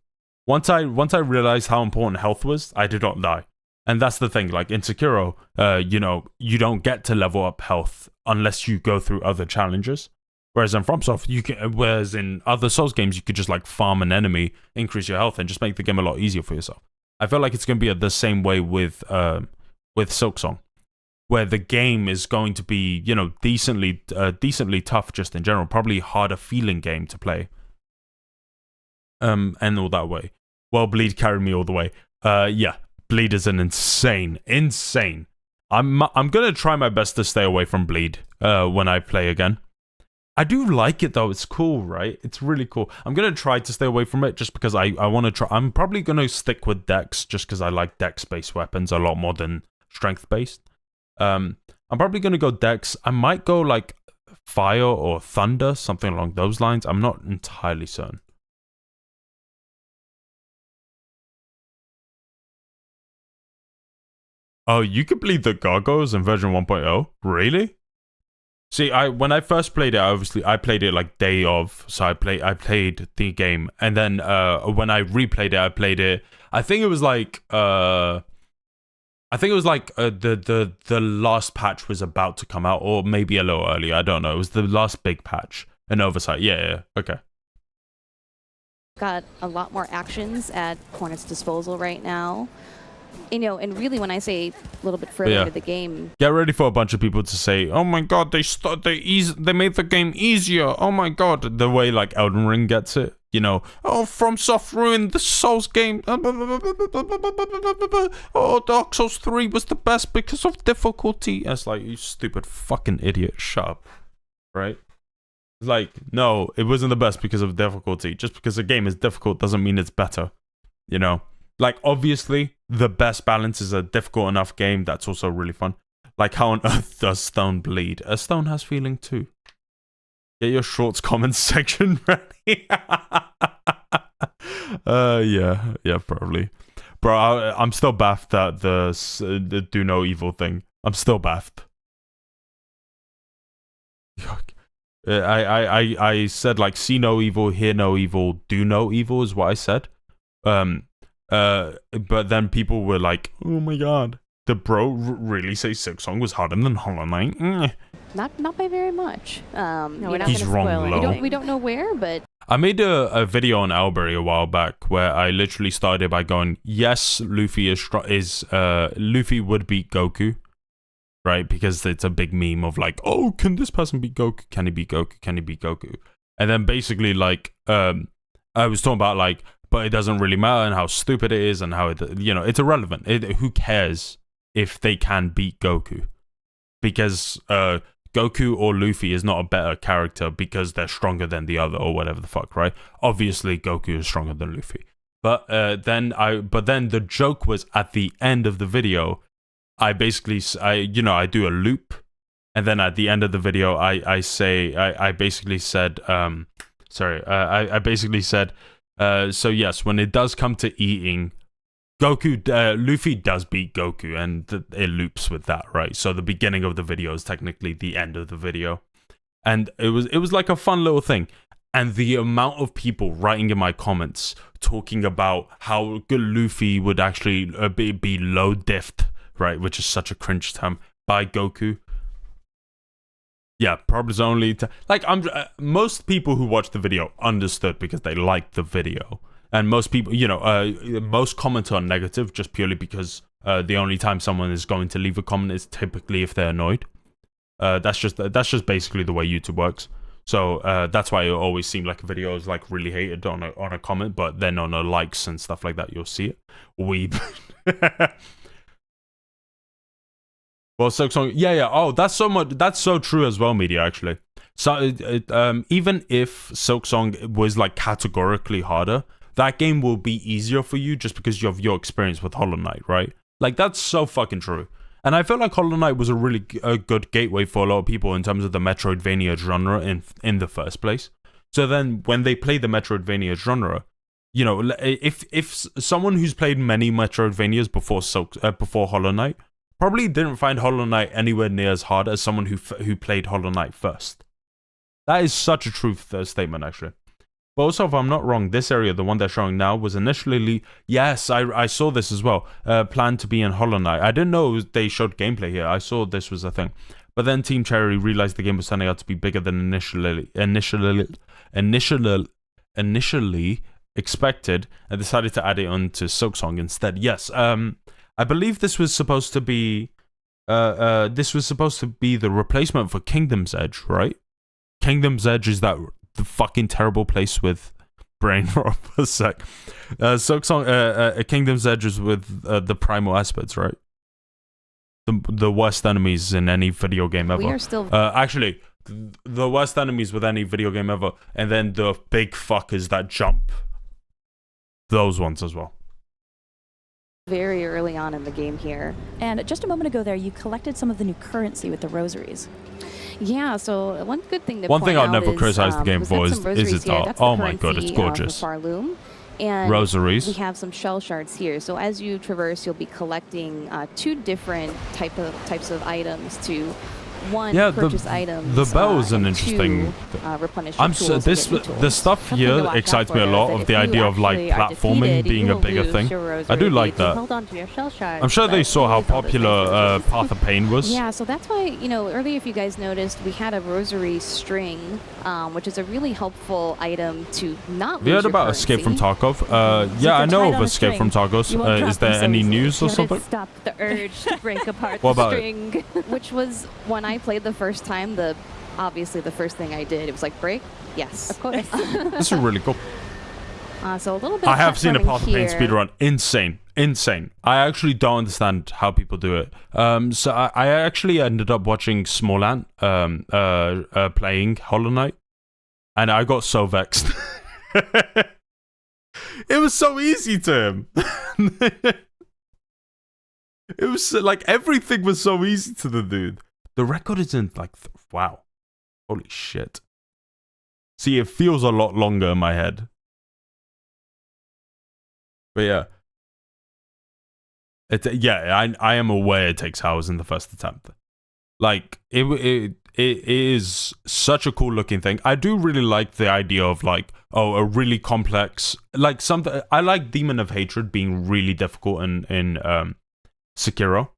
Once I realized how important health was, I did not die. And that's the thing, like in Sekiro, you know, you don't get to level up health unless you go through other challenges. Whereas in FromSoft, whereas in other Souls games, you could just like farm an enemy, increase your health, and just make the game a lot easier for yourself. I feel like it's going to be the same way with Silksong, where the game is going to be, you know, decently tough just in general, probably harder feeling game to play. And all that way. Well, Bleed carried me all the way. Yeah, Bleed is an insane. I'm gonna try my best to stay away from Bleed when I play again. I do like it though. It's cool, right? It's really cool. I'm gonna try to stay away from it just because I want to try. I'm probably gonna stick with Dex just because I like Dex-based weapons a lot more than strength-based. I'm probably gonna go Dex. I might go like Fire or Thunder, something along those lines. I'm not entirely certain. Oh, you could bleed the gargoyles in version 1.0? Really? See, when I first played it, I played it like day of, so I played the game, and then when I replayed it, I played it. I think it was like the last patch was about to come out, or maybe a little earlier. I don't know. It was the last big patch, an oversight. Yeah, okay.
Got a lot more actions at Hornet's disposal right now. You know, and really when I say a little bit further into the game,
get ready for a bunch of people to say, oh my god, they made the game easier, oh my god, the way like Elden Ring gets it, you know, oh, FromSoft ruined the Souls game, oh, Dark Souls 3 was the best because of difficulty. It's like, you stupid fucking idiot, shut up, right? Like, no, it wasn't the best because of difficulty. Just because a game is difficult doesn't mean it's better, you know? Like, obviously, the best balance is a difficult enough game that's also really fun. Like, how on earth does Stone bleed? A stone has feeling too. Get your shorts comments section ready. Yeah, probably. Bro, I'm still baffed at the do no evil thing. I'm still baffed. I said, like, see no evil, hear no evil, do no evil is what I said. But then people were like, oh my god, did bro really say Silksong was harder than Hollow Knight?
not by very much. No, we're not
He's wrong,
spoil it. We don't know where, but
I made a video on Albury a while back where I literally started by going, yes, Luffy Luffy would beat Goku, right? Because it's a big meme of like, oh, can this person beat Goku? Can he beat Goku? Can he beat Goku? And then basically like, I was talking about like, but it doesn't really matter and how stupid it is and how it, you know, it's irrelevant. Who cares if they can beat Goku? Because Goku or Luffy is not a better character because they're stronger than the other or whatever the fuck, right? Obviously, Goku is stronger than Luffy. But then the joke was at the end of the video, I basically do a loop, and then at the end of the video, I basically said, so yes, when it does come to eating, Luffy does beat Goku, and it loops with that, right? So the beginning of the video is technically the end of the video, and it was like a fun little thing. And the amount of people writing in my comments talking about how good Luffy would actually be low diffed, right, which is such a cringe term, by Goku. Yeah, problems only. Most people who watched the video understood because they liked the video, and most people, most comments are negative just purely because the only time someone is going to leave a comment is typically if they're annoyed. That's just basically the way YouTube works. So that's why it always seemed like a video is like really hated on a comment, but then on the likes and stuff like that, you'll see it. Weeb. Well, Silksong, yeah. Oh, that's so true as well, Media, actually. So even if Silksong was like categorically harder, that game will be easier for you just because you have your experience with Hollow Knight, right? Like, that's so fucking true. And I feel like Hollow Knight was a really good gateway for a lot of people in terms of the Metroidvania genre in the first place. So then when they play the Metroidvania genre, you know, if someone who's played many Metroidvanias before Hollow Knight probably didn't find Hollow Knight anywhere near as hard as someone who played Hollow Knight first. That is such a true statement, actually. But also, if I'm not wrong, this area, the one they're showing now, was initially... Yes, I saw this as well. Planned to be in Hollow Knight. I didn't know they showed gameplay here. I saw this was a thing. But then Team Cherry realized the game was turning out to be bigger than initially expected, and decided to add it onto Silksong instead. Yes, I believe this was supposed to be... the replacement for Kingdom's Edge, right? Kingdom's Edge is the fucking terrible place with brain rot for a sec. Silksong, Kingdom's Edge is with the primal aspects, right? The worst enemies in any video game ever.
We are still...
actually, the worst enemies with any video game ever. And then the big fuckers that jump. Those ones as well.
Very early on in the game here. And just a moment ago there, you collected some of the new currency with the rosaries.
Yeah, so one good thing
One thing I'll never criticize the game for is its art. Oh my god, it's gorgeous.
And
rosaries.
We have some shell shards here. So as you traverse, you'll be collecting 2 different types of items to purchase items.
The bell is an interesting.
Replenish
the stuff here excites me a lot. Of the idea of like platforming being a bigger thing. I do like that.
Hold on to your shell shards,
I'm sure they saw how popular Path of Pain was.
Yeah, so that's why earlier, if you guys noticed, we had a rosary string, which is a really helpful item to not lose.
You heard about Escape from Tarkov? Yeah, I know of Escape from Tarkov. Is there any news or something?
Stop the urge to break apart
the
string, which was when I played the first time. Obviously the first thing I did, it was like, break? Yes, of course.
This is really cool.
So a little bit.
I have seen a Path of Pain speedrun. Insane. I actually don't understand how people do it. So I actually ended up watching Smallant playing Hollow Knight, and I got so vexed. It was so easy to him. It was like everything was so easy to the dude. The record isn't like, wow. Holy shit. See, it feels a lot longer in my head. But yeah. I am aware it takes hours in the first attempt. Like, it is such a cool looking thing. I do really like the idea of like, a really complex, like something. I like Demon of Hatred being really difficult in Sekiro.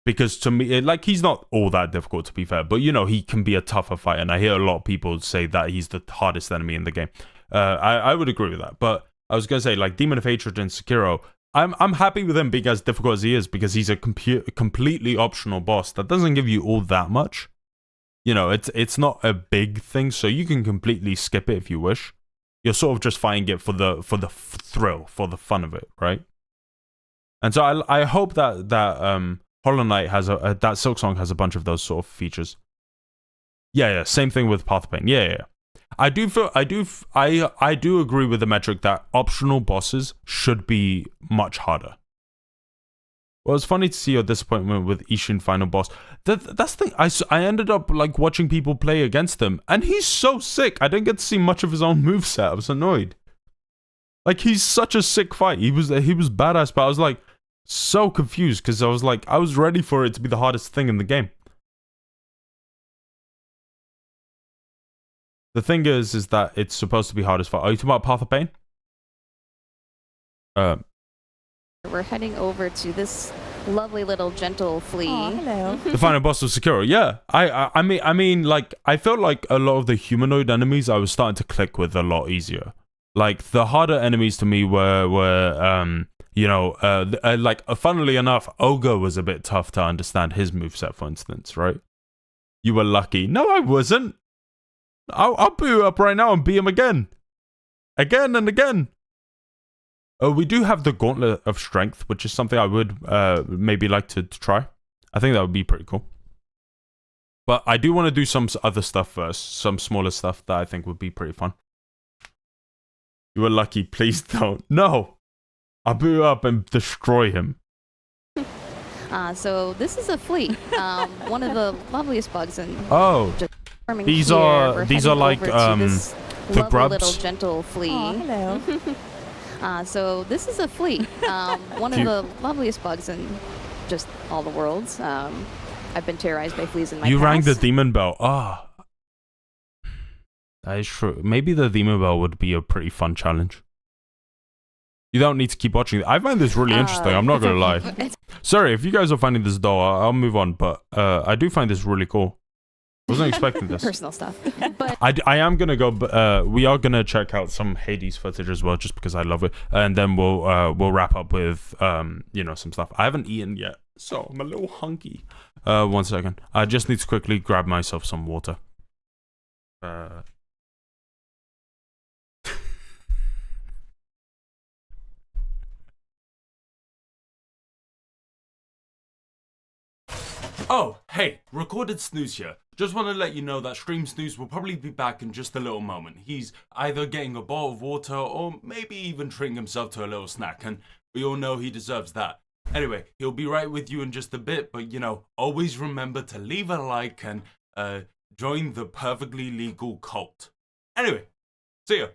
Because to me, he's not all that difficult, to be fair. But, he can be a tougher fight. And I hear a lot of people say that he's the hardest enemy in the game. I would agree with that. But I was going to say, like, Demon of Hatred and Sekiro, I'm happy with him being as difficult as he is. Because he's a completely optional boss that doesn't give you all that much. It's not a big thing. So you can completely skip it if you wish. You're sort of just fighting it for the thrill, for the fun of it, right? And so I hope that Hollow Knight has that Silksong has a bunch of those sort of features. Yeah. Same thing with Path of Pain. Yeah. I do agree with the metric that optional bosses should be much harder. Well, it's funny to see your disappointment with Ishin final boss. That's the thing. I ended up like watching people play against him, and he's so sick. I didn't get to see much of his own moveset. I was annoyed. Like, he's such a sick fight. He was badass, but I was like, so confused because I was ready for it to be the hardest thing in the game. The thing is that it's supposed to be hardest fight. Are you talking about Path of Pain?
We're heading over to this lovely little gentle flea.
Oh, hello.
The final boss of Sekiro. Yeah, I mean, like, I felt like a lot of the humanoid enemies I was starting to click with a lot easier. Like, the harder enemies to me were funnily enough, Ogre was a bit tough to understand his moveset, for instance, right? You were lucky. No, I wasn't. I'll boot you up right now and beat him again. Again and again. We do have the Gauntlet of Strength, which is something I would maybe like to try. I think that would be pretty cool. But I do want to do some other stuff first. Some smaller stuff that I think would be pretty fun. You were lucky. Please don't. No. I'll boot you up and destroy him.
So this is a flea. One of the loveliest bugs in.
Oh. These are like the grubs.
Little gentle flea.
Oh, hello.
So this is a flea. One of the loveliest bugs in just all the worlds. I've been terrorized by fleas in my past.
You rang the demon bell. Ah. That is true. Maybe the demon bell would be a pretty fun challenge. You don't need to keep watching it. I find this really interesting. I'm not gonna lie. Sorry, if you guys are finding this dull, I'll move on. But I do find this really cool. I wasn't expecting this.
Personal stuff. But
I am gonna go. We are gonna check out some Hades footage as well, just because I love it. And then we'll wrap up with you know, some stuff. I haven't eaten yet, so I'm a little hungry. 1 second. I just need to quickly grab myself some water. Oh, hey, recorded snooze here. Just want to let you know that Stream Snooze will probably be back in just a little moment. He's either getting a bowl of water or maybe even treating himself to a little snack, and we all know he deserves that. Anyway, he'll be right with you in just a bit, but you know, always remember to leave a like and join the perfectly legal cult. Anyway, see ya.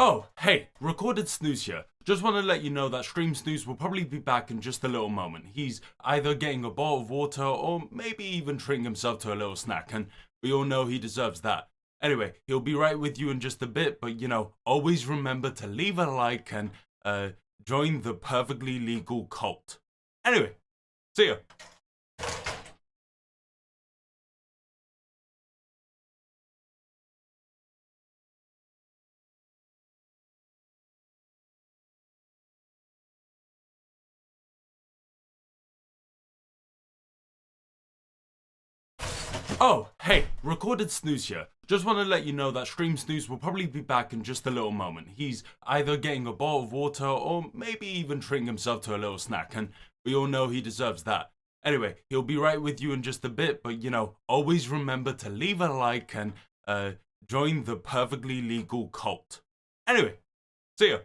Oh, hey, recorded snooze here. Just want to let you know that Stream Snooze will probably be back in just a little moment. He's either getting a bowl of water or maybe even treating himself to a little snack, and we all know he deserves that. Anyway, he'll be right with you in just a bit, but you know, always remember to leave a like and join the perfectly legal cult. Anyway, see ya. Oh, hey, recorded snooze here. Just want to let you know that Stream Snooze will probably be back in just a little moment. He's either getting a bowl of water or maybe even treating himself to a little snack, and we all know he deserves that. Anyway, he'll be right with you in just a bit, but you know, always remember to leave a like and join the perfectly legal cult. Anyway, see ya.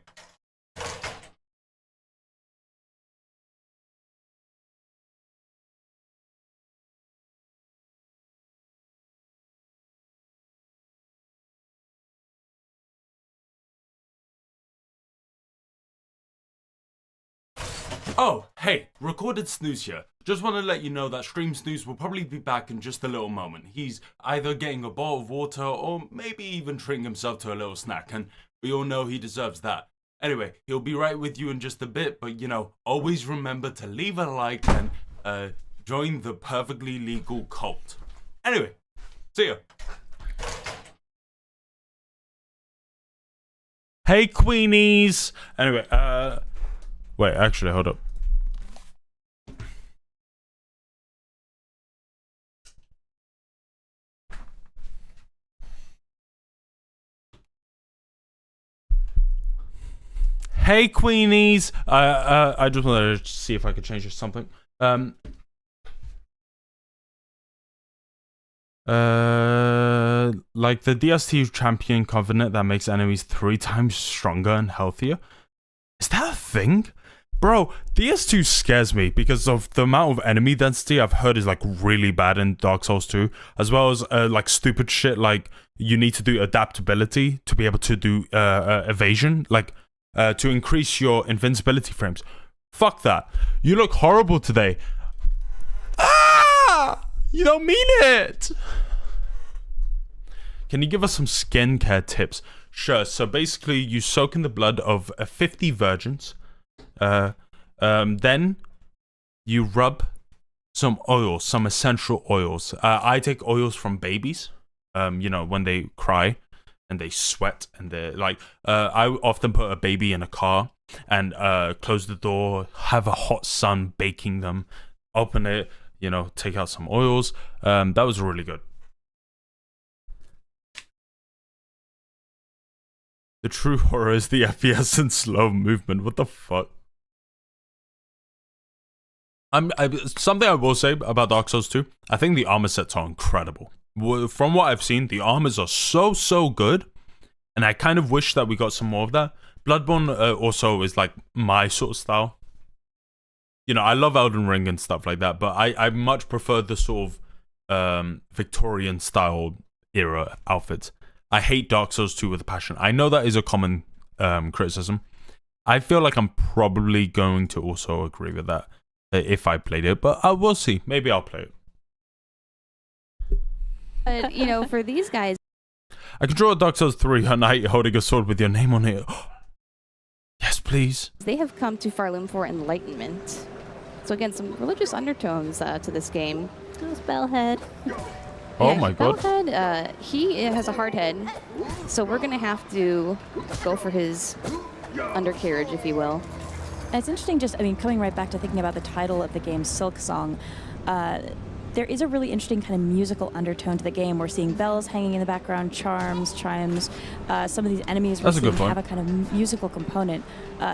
Oh, hey, recorded snooze here. Just want to let you know that Stream Snooze will probably be back in just a little moment. He's either getting a bowl of water or maybe even treating himself to a little snack, and we all know he deserves that. Anyway, he'll be right with you in just a bit, but you know, always remember to leave a like and join the perfectly legal cult. Anyway, see ya. Hey, Queenies! Anyway, wait, actually, hold up. Hey, Queenies! I just wanted to see if I could change something. Like the DST champion covenant that makes enemies 3 times stronger and healthier. Is that a thing? Bro, DS2 scares me because of the amount of enemy density I've heard is like really bad in Dark Souls 2, as well as like stupid shit like you need to do adaptability to be able to do evasion, like to increase your invincibility frames. Fuck that. You look horrible today. Ah! You don't mean it! Can you give us some skincare tips? Sure, so basically you soak in the blood of 50 virgins. Then you rub some oils, some essential oils. I take oils from babies, you know, when they cry and they sweat and they're like, I often put a baby in a car and close the door, have a hot sun baking them, open it, you know, take out some oils. That was really good. The true horror is the FPS and slow movement. What the fuck? Something I will say about Dark Souls 2, I think the armor sets are incredible. From what I've seen, the armors are so good, and I kind of wish that we got some more of that. Bloodborne also is like my sort of style. You know, I love Elden Ring and stuff like that, but I much prefer the sort of Victorian style era outfits. I hate Dark Souls 2 with a passion. I know that is a common criticism. I feel like I'm probably going to also agree with that if I played it, but I will see. Maybe I'll play it.
But, you know, for these guys...
I can draw a Dark Souls 3 at night holding a sword with your name on it. Yes, please.
They have come to Farloom for enlightenment. So again, some religious undertones to this game. Oh, Spellhead.
Oh
yeah,
my god.
Spellhead, he has a hard head, so we're going to have to go for his undercarriage, if you will.
And it's interesting, just, I mean, coming right back to thinking about the title of the game, Silksong, there is a really interesting kind of musical undertone to the game. We're seeing bells hanging in the background, charms, chimes. Some of these enemies we're seeing have a kind of musical component.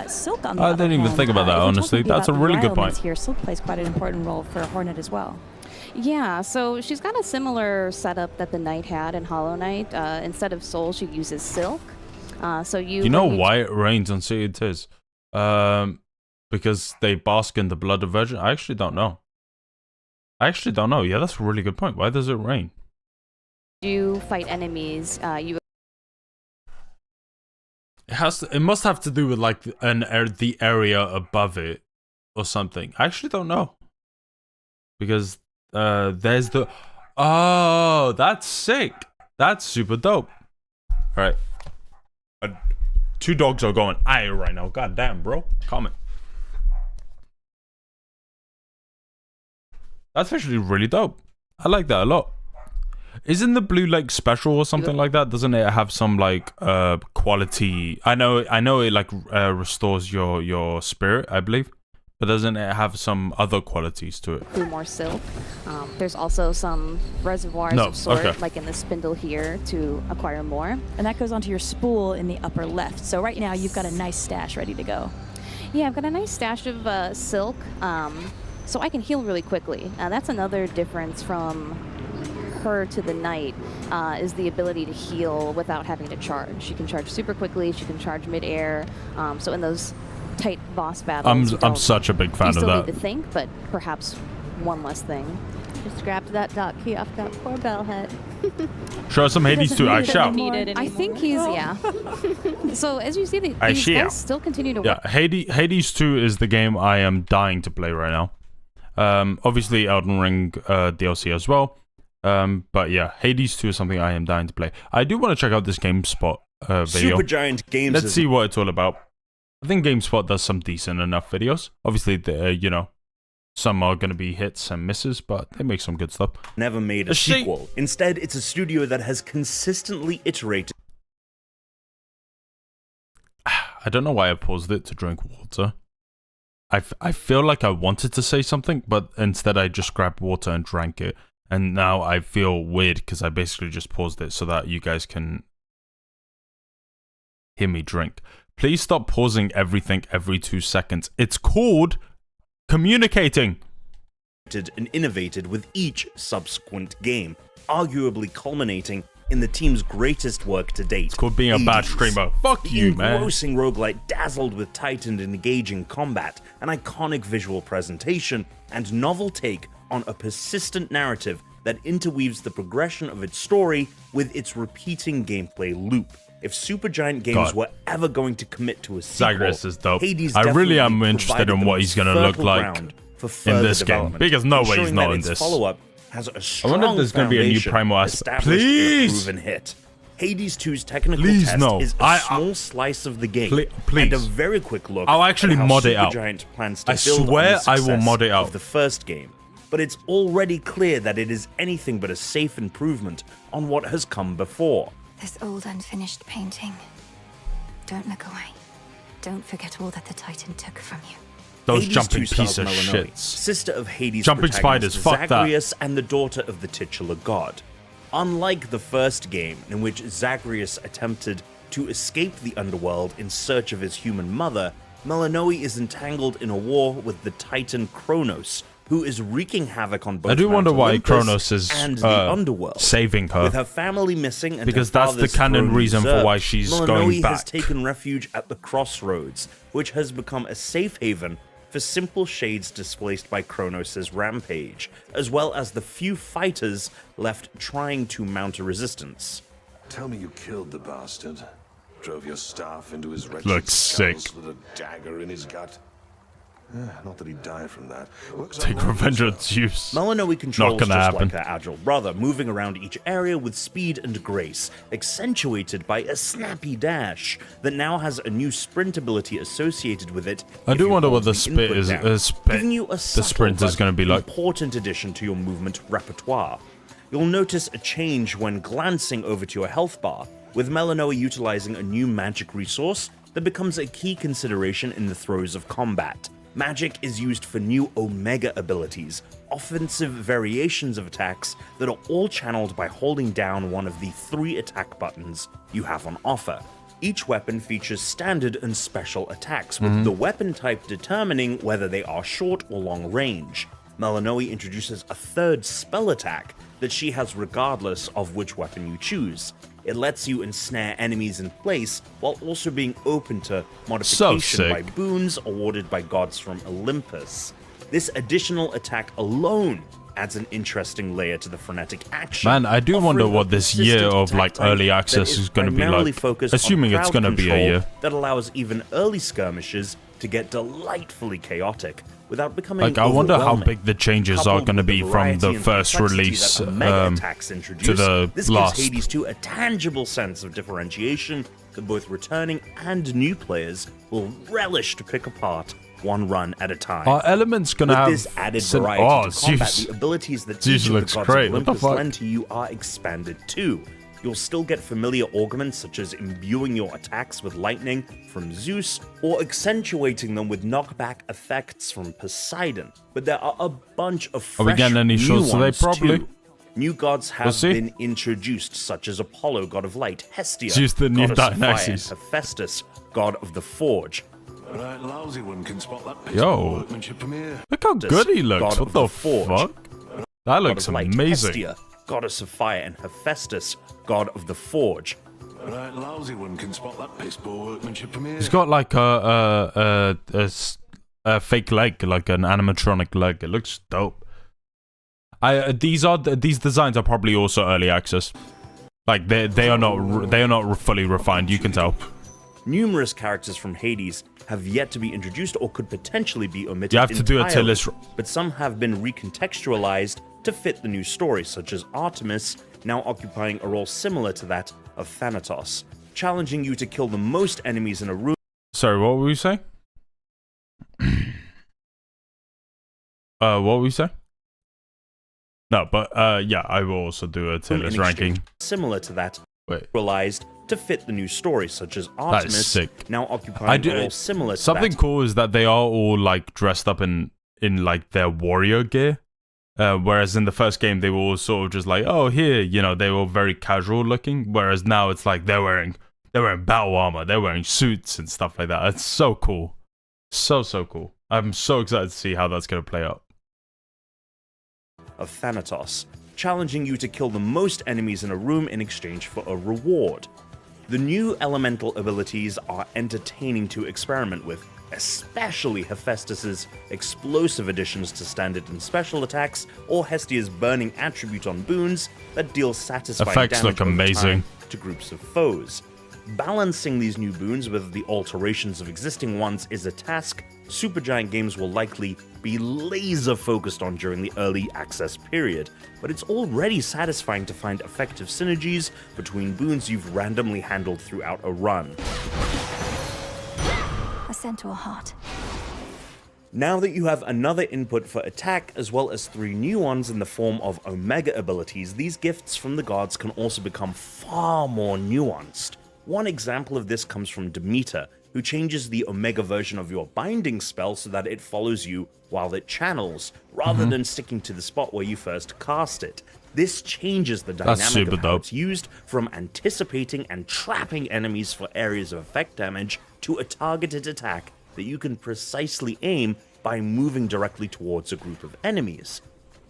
Silk, on the other
didn't even
hand,
think about that, honestly. That's a really good point.
Here, Silk plays quite an important role for Hornet as well.
Yeah, so she's got a similar setup that the Knight had in Hollow Knight. Instead of soul, she uses silk. So you
know why it rains on City of Tears? Because they bask in the blood of virgin. I actually don't know. Yeah, that's a really good point. Why does it rain?
You fight enemies. You.
It must have to do with like the area above it or something. I actually don't know. Because there's the... Oh, that's sick. That's super dope. All right. 2 dogs are going aye right now. God damn, bro. Comment. That's actually really dope. I like that a lot. Isn't the blue like special or something like that? Doesn't it have some like quality? I know it like restores your spirit, I believe. But doesn't it have some other qualities to it?
Do more silk. There's also some reservoirs of sort, like in the spindle here, to acquire more.
And that goes onto your spool in the upper left. So right now you've got a nice stash ready to go.
Yeah, I've got a nice stash of silk, so I can heal really quickly. That's another difference from her to the Knight, is the ability to heal without having to charge. She can charge super quickly, she can charge mid-air, so in those tight boss battles.
I'm such a big fan of that.
You still need to think, but perhaps one less thing. Just grabbed that dot key off that poor Bellhead.
Show us some Hades 2. I shall.
I think he's, yeah. So as you see, these guys still continue to work.
Yeah, Hades 2 is the game I am dying to play right now. Obviously Elden Ring DLC as well. But yeah, Hades 2 is something I am dying to play. I do want to check out this GameSpot video.
Supergiant Games.
Let's see what it's all about. I think GameSpot does some decent enough videos. Obviously, you know, some are going to be hits and misses, but they make some good stuff.
Never made a sequel. Instead, it's a studio that has consistently iterated.
I don't know why I paused it to drink water. I feel like I wanted to say something, but instead I just grabbed water and drank it. And now I feel weird because I basically just paused it so that you guys can hear me drink. Please stop pausing everything every 2 seconds. It's called communicating.
And innovated with each subsequent game, arguably culminating in the team's greatest work to date.
It's called being a bad streamer. Fuck you, man.
The engrossing roguelite dazzled with tight and engaging combat, an iconic visual presentation, and novel take on a persistent narrative that interweaves the progression of its story with its repeating gameplay loop. If Supergiant Games were ever going to commit to a sequel,
Zagreus is dope.
Hades
I really am interested in what he's going to look like in this game. Because no way he's not in this.
Follow-up has a strong
I wonder if there's going to be a new Primal aspect. Please!
Proven hit. Hades 2's technical test is a small slice of the game, and a very quick look
I'll actually
at how
mod it out.
Supergiant plans to
I
build
swear
on the
I will mod it
success
out.
of the first game. But it's already clear that it is anything but a safe improvement on what has come before.
This old unfinished painting. Don't look away. Don't forget all that the Titan took from you.
Those
Hades
jumping
2
piece
stars
of
Melanoe,
shits.
Sister of Hades'
Jumping spiders, fuck that.
Zagreus and the daughter of the titular god. Unlike the first game, in which Zagreus attempted To escape the underworld in search of his human mother, Melanoe is entangled in a war with the Titan Kronos, who is wreaking havoc on both
I do wonder why
Olympus
Kronos is
and the underworld.
saving her.
With her family missing and
because
her
that's the
father's
canon
throne
reason for
usurped,
why she's
Melanoe
going back.
has taken refuge at the Crossroads, which has become a safe haven for simple shades displaced by Kronos' rampage, as well as the few fighters left trying to mount a resistance.
Tell me you killed the bastard. Drove your staff into his wretched
Looks sick.
with a dagger in his gut. Not that he died from that.
Take revenge on Zeus.
Melanoe controls
Not gonna
just
happen.
like her agile brother, moving around each area with speed and grace, accentuated by a snappy dash that now has a new sprint ability associated with it.
I do wonder what the
input
spit is.
down, giving you a
The
subtle
sprint is
but
going to be like.
important addition to your movement repertoire. You'll notice a change when glancing over to your health bar, with Melanoe utilizing a new magic resource that becomes a key consideration in the throes of combat. Magic is used for new Omega abilities, offensive variations of attacks that are all channeled by holding down one of the 3 attack buttons you have on offer. Each weapon features standard and special attacks, with the weapon type determining whether they are short or long range. Melanoe introduces a 3rd spell attack that she has regardless of which weapon you choose. It lets you ensnare enemies in place while also being open to modification by boons awarded by gods from Olympus. This additional attack alone adds an interesting layer to the frenetic action.
Man, I do wonder what this year of like early access is going to be like. Assuming it's going to be a year.
That allows even early skirmishes to get delightfully chaotic without becoming
like, I wonder how
overwhelming.
big the changes are going to be from the first release to the
This
last.
gives Hades 2 a tangible sense of differentiation that both returning and new players will relish to pick apart one run at a time.
Are elements going to have
this added variety to combat,
Zeus.
the abilities that
Zeus
each of the
looks
gods
great.
of
What the
Olympus
fuck?
lend to you are expanded too. You'll still get familiar augments such as imbuing your attacks with lightning from Zeus or accentuating them with knockback effects from Poseidon. But there are a bunch of fresh
Are we getting any
new
shots today?
ones
Probably.
too. New gods have
see.
been introduced, such as Apollo, god of light, Hestia,
Zeus the new
goddess of fire, and
Dionysus.
Hephaestus, god of the forge.
Right, lousy one can spot that piece
Yo.
of workmanship from here.
Look how good he looks.
God
What
of
the
forge.
fuck? That looks
God of light,
amazing.
Hestia, goddess of fire, and Hephaestus, god of the forge.
Right, lousy one can spot that piss poor workmanship from here.
He's got like a fake leg, like an animatronic leg. It looks dope. These designs are probably also early access. Like they are not fully refined. You can tell.
Numerous characters from Hades have yet to be introduced or could potentially be omitted
You have to do a tier
entirely,
list.
but some have been recontextualized to fit the new story, such as Artemis, now occupying a role similar to that of Thanatos, challenging you to kill the most enemies in a room.
Sorry, what were we saying? What were we saying? No, but yeah, I will also do a tier list ranking.
Similar to that,
Wait.
realized to fit the new story, such as
That
Artemis,
is sick.
now occupying a role similar to
something
that.
cool is that they are all like dressed up in like their warrior gear. Whereas in the first game, they were all sort of just like, oh, here, you know, they were very casual looking. Whereas now it's like they're wearing battle armor, they're wearing suits and stuff like that. It's so cool. So cool. I'm so excited to see how that's going to play out.
Of Thanatos, challenging you to kill the most enemies in a room in exchange for a reward. The new elemental abilities are entertaining to experiment with, especially Hephaestus's explosive additions to standard and special attacks, or Hestia's burning attribute on boons that deal satisfying
Effects
damage
look
over
amazing.
time to groups of foes. Balancing these new boons with the alterations of existing ones is a task Supergiant Games will likely be laser focused on during the early access period, but it's already satisfying to find effective synergies between boons you've randomly handled throughout a run.
A centaur heart.
Now that you have another input for attack, as well as 3 new ones in the form of Omega abilities, these gifts from the gods can also become far more nuanced. One example of this comes from Demeter, who changes the Omega version of your binding spell so that it follows you while it channels, rather than sticking to the spot where you first cast it. This changes the dynamic of how it's used, from anticipating and trapping enemies for areas of effect damage to a targeted attack that you can precisely aim by moving directly towards a group of enemies.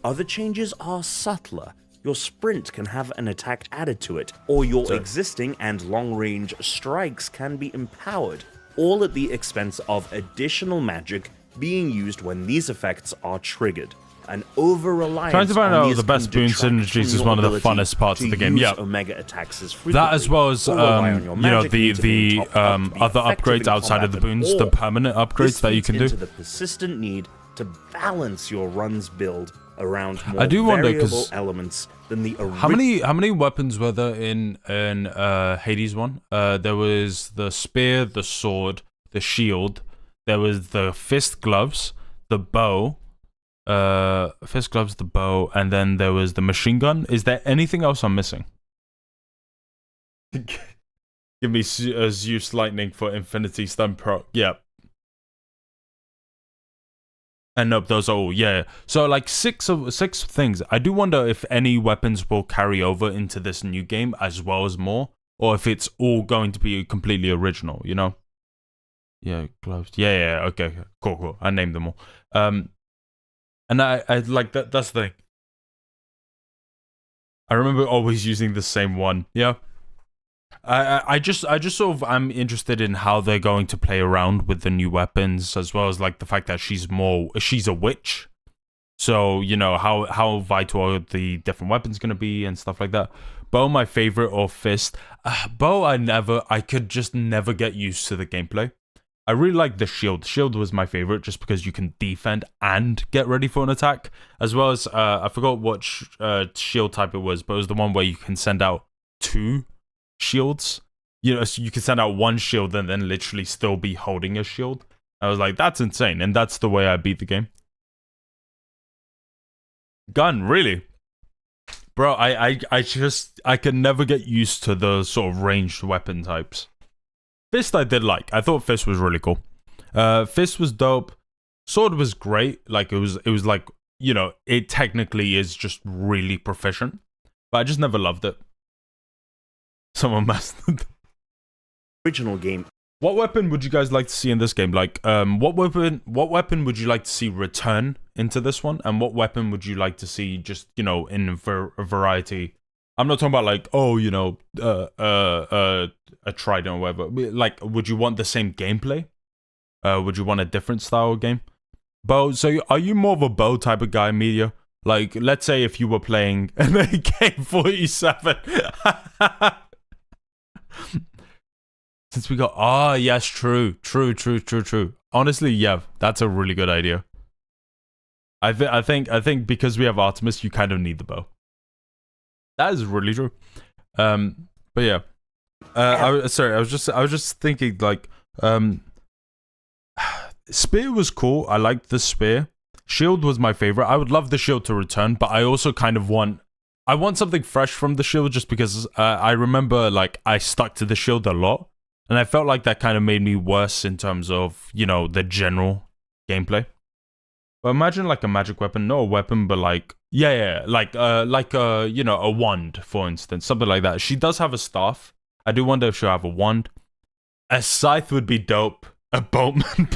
Other changes are subtler. Your sprint can have an attack added to it, or your existing and long-range strikes can be empowered, all at the expense of additional magic being used when these effects are triggered. An over-reliance
trying to find
on
out
these
the best
can
boon
detract
synergies
from
is
your
one of the
ability
funnest parts
to
of the game.
use
Yeah,
Omega attacks as
that as well as
frequently, or rely on your
you know,
magic meter being
the
topped up to be
other
effective
upgrades
in
outside of the
combat,
boons, the
or
permanent upgrades
this
that you
feeds
can do.
into the persistent need to balance your run's build around more
I do wonder
variable elements than the original.
how many weapons were there in Hades one? There was the spear, the sword, the shield. There was the fist gloves, the bow. Fist gloves, the bow, and then there was the machine gun. Is there anything else I'm missing? Give me Zeus lightning for Infinity Stun Pro. Yep. And nope, those are all, yeah. So like six things. I do wonder if any weapons will carry over into this new game as well as more, or if it's all going to be completely original, you know? Yeah, gloves. Yeah, okay, cool. I named them all. And I like that. That's the thing. I remember always using the same one. Yeah. I just sort of I'm interested in how they're going to play around with the new weapons, as well as like the fact that she's a witch. So, you know, how vital are the different weapons going to be and stuff like that. Bow, my favorite, or fist. Bow, I could just never get used to the gameplay. I really like the shield. Shield was my favorite just because you can defend and get ready for an attack. As well as, I forgot what shield type it was, but it was the one where you can send out 2 shields. You know, so you can send out 1 shield and then literally still be holding a shield. I was like, that's insane. And that's the way I beat the game. Gun, really? Bro, I can never get used to the sort of ranged weapon types. Fist I did like. I thought Fist was really cool. Fist was dope. Sword was great. Like it was like, you know, it technically is just really proficient. But I just never loved it. Someone messed it.
Original game.
What weapon would you guys like to see in this game? Like, what weapon would you like to see return into this one? And what weapon would you like to see just, you know, in a variety? I'm not talking about like, oh, you know, a trident or whatever. Like, would you want the same gameplay? Would you want a different style of game? Bow. So, are you more of a bow type of guy, Media? Like, let's say if you were playing an AK-47. Since we got, yes, true. Honestly, yeah, that's a really good idea. I think because we have Artemis, you kind of need the bow. That is really true. But yeah, I was just thinking like, spear was cool. I liked the spear. Shield was my favorite. I would love the shield to return, but I also kind of want something fresh from the shield, just because I remember like I stuck to the shield a lot, and I felt like that kind of made me worse in terms of, you know, the general gameplay. But imagine like a magic weapon, not a weapon, but like like you know, a wand, for instance, something like that. She does have a staff. I do wonder if she'll have a wand. A scythe would be dope. A boatman.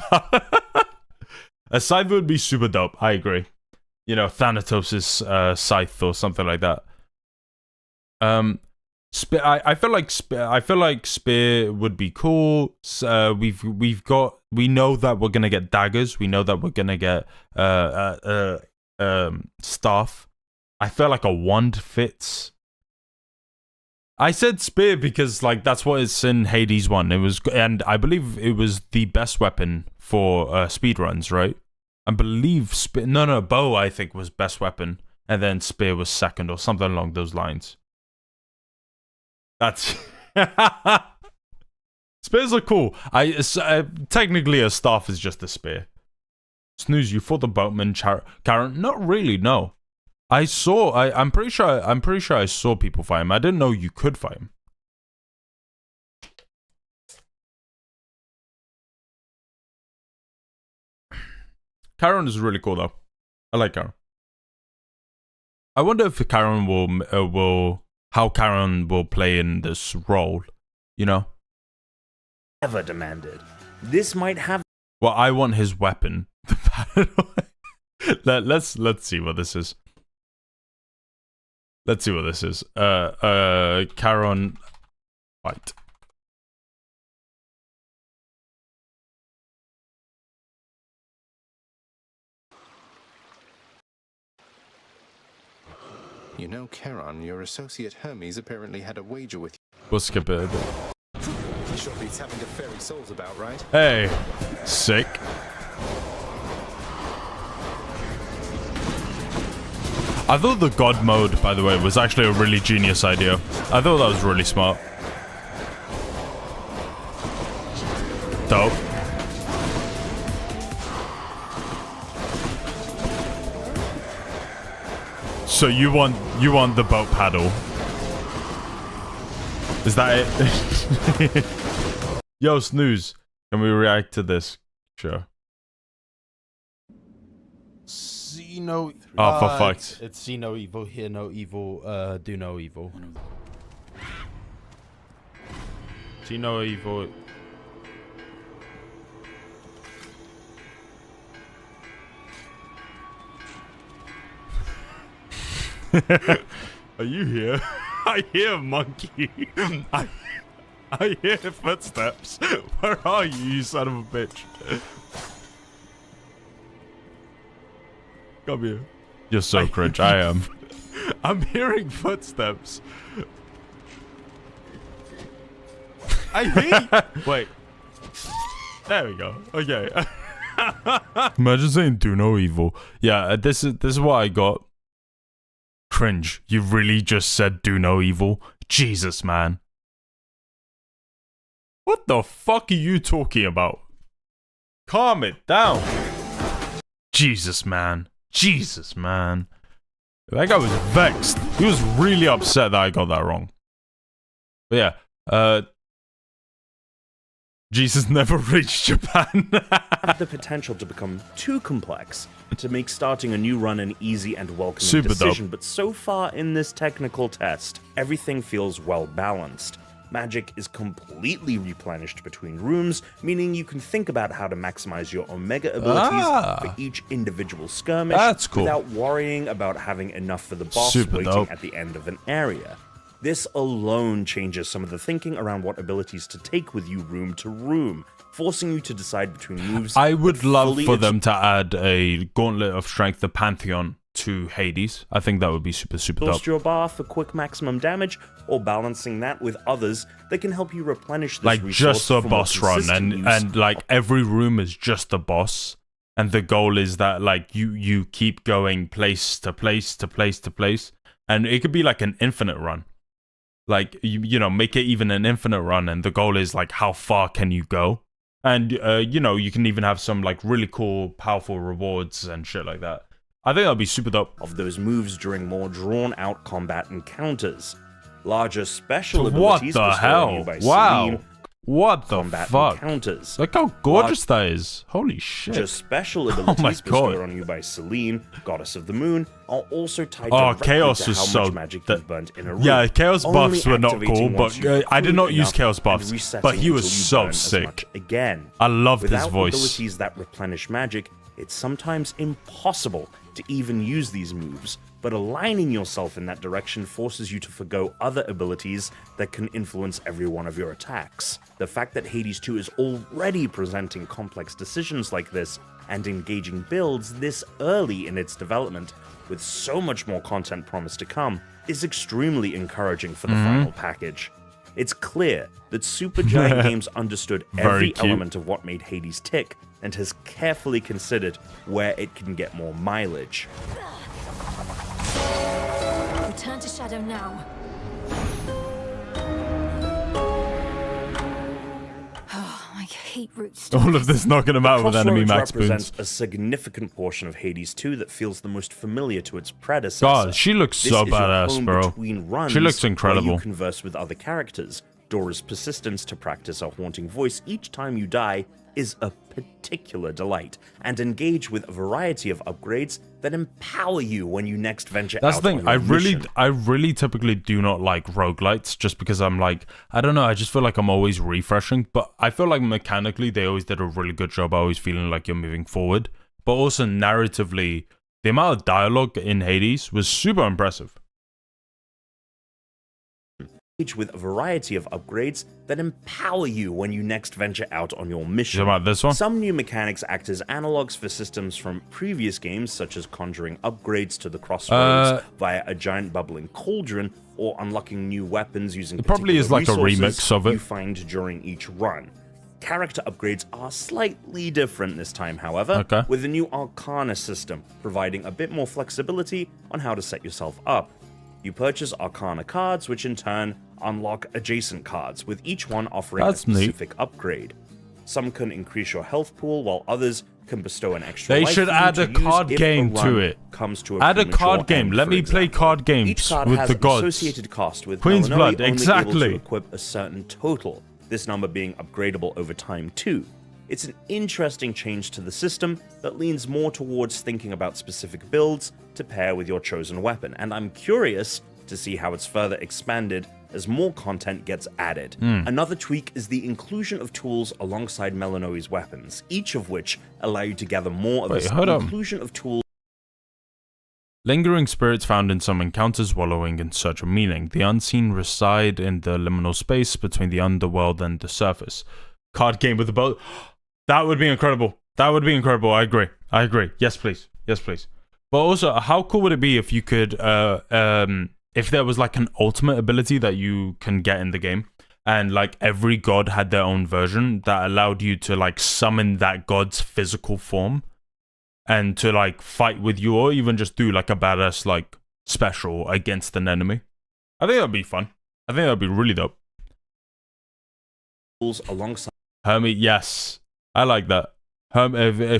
A scythe would be super dope. I agree. You know, Thanatos' scythe or something like that. I feel like spear would be cool. We know that we're gonna get daggers. We know that we're gonna get staff. I feel like a wand fits. I said spear because like that's what it's in Hades 1. It was, and I believe it was the best weapon for speedruns, right? I believe bow I think was best weapon, and then spear was second or something along those lines. That's spears are cool. Technically a staff is just a spear. Snooze, you fought the boatman, Karen? Not really, no. I'm pretty sure I saw people fight him. I didn't know you could fight him. Karen is really cool though. I like Karen. I wonder if Charon how Charon will play in this role, you know?
Ever demanded. This might have.
Well, I want his weapon. let's see what this is. Let's see what this is. Charon fight.
You know, Charon, your associate Hermes apparently had a wager with you.
We'll skip it a bit.
He sure beats having to ferry souls about, right?
Hey, sick. I thought the God mode, by the way, was actually a really genius idea. I thought that was really smart. Dope. So you want the boat paddle? Is that it? Yo, Snooze, can we react to this? Sure.
See no.
Oh, for fuck's.
It's see no evil, hear no evil, do no evil.
See no evil. Are you here? I hear a monkey. I hear footsteps. Where are you, you son of a bitch? Come here. You're so cringe. I am. I'm hearing footsteps. I hear. Wait. There we go. Okay. Imagine saying "do no evil." Yeah, this is what I got. Cringe. You really just said "do no evil"? Jesus, man. What the fuck are you talking about? Calm it down. Jesus, man. Jesus, man. That guy was vexed. He was really upset that I got that wrong. But yeah, Jesus never reached Japan.
Have the potential to become too complex to make starting a new run an easy and welcoming
Super
decision,
dope.
but so far in this technical test, everything feels well balanced. Magic is completely replenished between rooms, meaning you can think about how to maximize your Omega abilities for each individual skirmish.
That's cool.
Without worrying about having enough for the boss
Super
waiting
dope.
at the end of an area. This alone changes some of the thinking around what abilities to take with you room to room, forcing you to decide between moves.
I would
that
love
fully
for them to add a Gauntlet of Strength, the Pantheon, to Hades. I think that would be super dope.
Exhaust your bar for quick maximum damage, or balancing that with others that can help you replenish this
Like
resource
just a
for more
boss run,
consistent use.
and like every room is just a boss, and the goal is that like you keep going place to place to place to place, and it could be like an infinite run. Like you know, make it even an infinite run, and the goal is like how far can you go, and you know, you can even have some like really cool, powerful rewards and shit like that. I think that'd be super dope.
Of those moves during more drawn-out combat encounters. Larger special
What
abilities
the
bestowed on you
hell?
by
Wow.
Selene,
What the
combat
fuck?
encounters.
Look how gorgeous that is. Holy shit.
Larger special
Oh
abilities
my
bestowed
god.
on you by Selene, Goddess of the Moon, are also tied
Oh,
directly
Chaos
to
was
how
so...
much magic you've burnt in a room.
Yeah, Chaos
only
buffs were not
activating
cool,
once
but
you've
I did not use
enough
Chaos
and
buffs.
resetting
But he was
until you
so
burn as
sick.
much again.
I love his
Without
voice.
abilities that replenish magic, it's sometimes impossible to even use these moves, but aligning yourself in that direction forces you to forgo other abilities that can influence every one of your attacks. The fact that Hades 2 is already presenting complex decisions like this and engaging builds this early in its development, with so much more content promised to come, is extremely encouraging for the final package. It's clear that Supergiant Games understood
Very
every
cute.
element of what made Hades tick and has carefully considered where it can get more mileage.
Return to Shadow now. Oh, I hate root
All of this not going to matter with enemy max
Crossroads
boons.
represents a significant portion of Hades 2 that feels the most familiar to its predecessor.
God, she looks
This
so
is your
badass,
home
bro.
between runs
She looks
where
incredible.
you converse with other characters, Dora's persistence to practice a haunting voice each time you die is a particular delight, and engage with a variety of upgrades that empower you when you next venture
That's
out
the
on
thing.
your mission.
I really typically do not like roguelites just because I'm like, I don't know, I just feel like I'm always refreshing, but I feel like mechanically they always did a really good job, always feeling like you're moving forward. But also narratively, the amount of dialogue in Hades was super impressive.
With a variety of upgrades that empower you when you next venture out on your mission.
About this one?
Some new mechanics act as analogs for systems from previous games, such as conjuring upgrades to the crossroads via a giant bubbling cauldron, or unlocking new weapons using
it probably is like a
resources
remix of it
you find during each run. Character upgrades are slightly different this time, however, with a new Arcana system, providing a bit more flexibility on how to set yourself up. You purchase Arcana cards, which in turn unlock adjacent cards, with each one offering a specific upgrade. Some can increase your health pool, while others can bestow an extra life.
They should add a card game to it. Add a card game. Let me play card games
each card
with
has
the
an
gods.
associated cost, with
Queen's
Melanoe
Blood,
only
exactly.
able to equip a certain total, this number being upgradable over time too. It's an interesting change to the system that leans more towards thinking about specific builds to pair with your chosen weapon, and I'm curious to see how it's further expanded as more content gets added. Another tweak is the inclusion of tools alongside Melanoe's weapons, each of which allow you to gather more of the inclusion of tools.
Lingering spirits found in some encounters wallowing in search of meaning. The unseen reside in the liminal space between the underworld and the surface. Card game with a boat. That would be incredible. That would be incredible. I agree. I agree. Yes, please. Yes, please. But also, how cool would it be if you could, if there was like an ultimate ability that you can get in the game, and like every god had their own version that allowed you to like summon that god's physical form and to like fight with you, or even just do like a badass like special against an enemy. I think that'd be fun. I think that'd be really dope.
Alongside
Hermes, yes. I like that.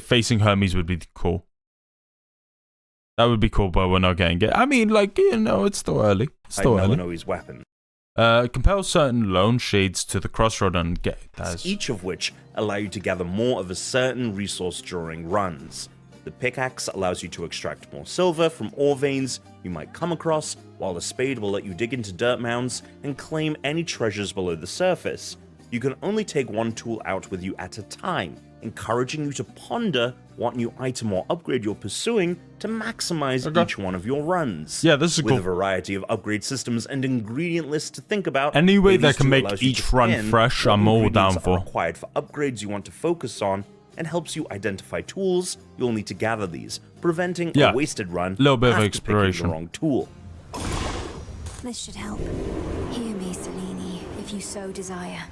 Facing Hermes would be cool. That would be cool, but we're not getting it. I mean, like, you know, it's still early. It's still early.
Melanoe's weapon.
Compel certain lone shades to the crossroad and get that.
Each of which allow you to gather more of a certain resource during runs. The pickaxe allows you to extract more silver from ore veins you might come across, while the spade will let you dig into dirt mounds and claim any treasures below the surface. You can only take one tool out with you at a time, encouraging you to ponder what new item or upgrade you're pursuing to maximize each one of your runs.
Yeah, this is
with
cool.
a variety of upgrade systems and ingredient lists to think about.
Any way that
Hades
can
2
make
allows you
each
to
run
pin
fresh,
what
I'm all
ingredients
down for.
are required for upgrades you want to focus on, and helps you identify tools you'll need to gather these, preventing a wasted run.
Little bit of
after
exploration.
picking the wrong tool.
This should help. Hear me, Selene, if you so desire.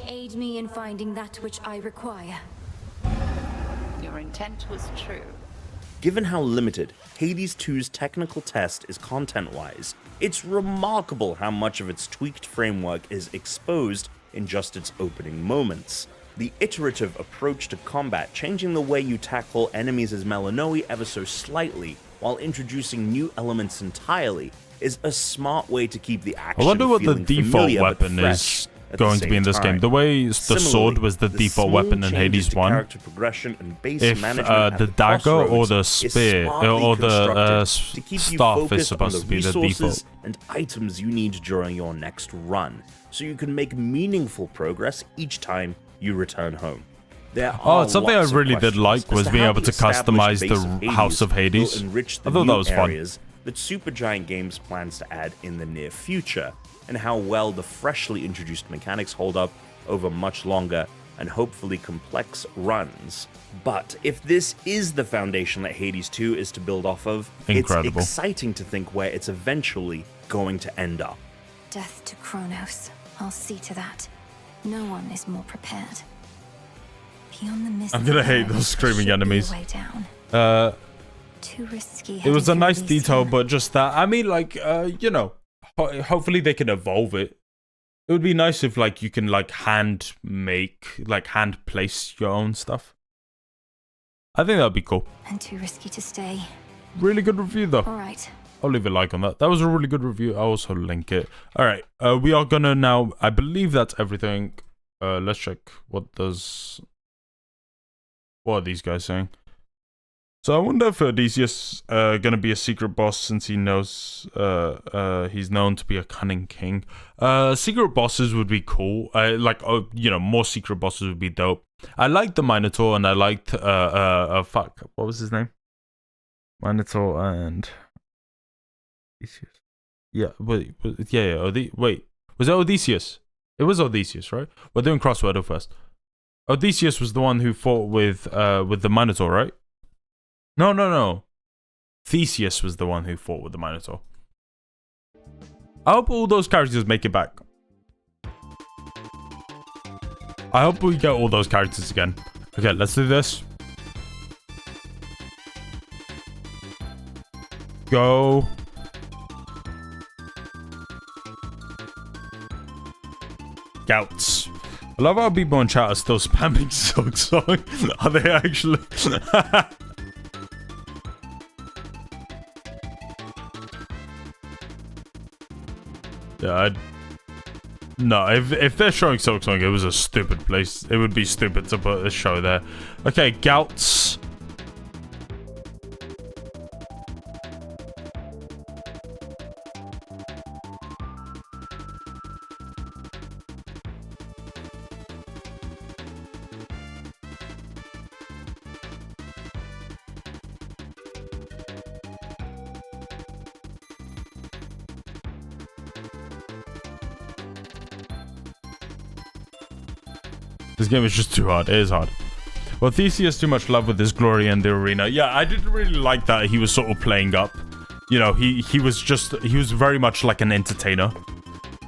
Aid me in finding that which I require.
Your intent was true.
Given how limited Hades 2's technical test is content-wise, it's remarkable how much of its tweaked framework is exposed in just its opening moments. The iterative approach to combat, changing the way you tackle enemies as Melanoe ever so slightly, while introducing new elements entirely, is a smart way to keep the action
I wonder what the
feeling
default
familiar but
weapon
fresh
is
at the
going to be in
same
this game.
time.
The way the
Similarly,
sword was the default
small
weapon in
changes
Hades
to
1.
character progression and base
If
management at
the dagger or
crossroads
the
is
spear
smartly
or the
constructed to keep you
staff is
focused
supposed
on
to be the
resources
default.
and items you need during your next run, so you can make meaningful progress each time you return home.
Something I really did like was being able to customize the House of Hades. I thought that was fun.
That Supergiant Games plans to add in the near future, and how well the freshly introduced mechanics hold up over much longer and hopefully complex runs. But if this is the foundation that Hades 2 is to build off of,
Incredible.
It's exciting to think where it's eventually going to end up.
Death to Kronos. I'll see to that. No one is more prepared. Beyond the mist
I'm gonna
of
hate
the
those screaming
should be a
enemies.
way down. Too risky.
It was a
heading
nice
through these
detail, but just that. I mean, like, you know, hopefully they can evolve it. It would be nice if, like, you can, like, hand place your own stuff. I think that would be cool.
And too risky to stay.
Really good review, though.
All right,
I'll leave a like on that. That was a really good review. I'll also link it. All right, we are gonna now. I believe that's everything. Let's check. What are these guys saying? So I wonder if Odysseus gonna be a secret boss, since he knows he's known to be a cunning king. Secret bosses would be cool. More secret bosses would be dope. I liked the Minotaur, and I liked fuck, what was his name? Minotaur and Odysseus. Yeah, wait, wait, was it Odysseus? It was Odysseus, right? We're doing crossword first. Odysseus was the one who fought with the Minotaur, right? No. Theseus was the one who fought with the Minotaur. I hope all those characters make it back. I hope we get all those characters again. Okay, let's do this. Go. Gouts. I love how people in chat are still spamming Silksong. Are they actually? Yeah, no, if they're showing Silksong, it was a stupid place. It would be stupid to put a show there. Okay, Gouts. This game is just too hard. It is hard. Well, Theseus too much love with his glory in the arena. Yeah, I didn't really like that he was sort of playing up. You know, he was very much like an entertainer.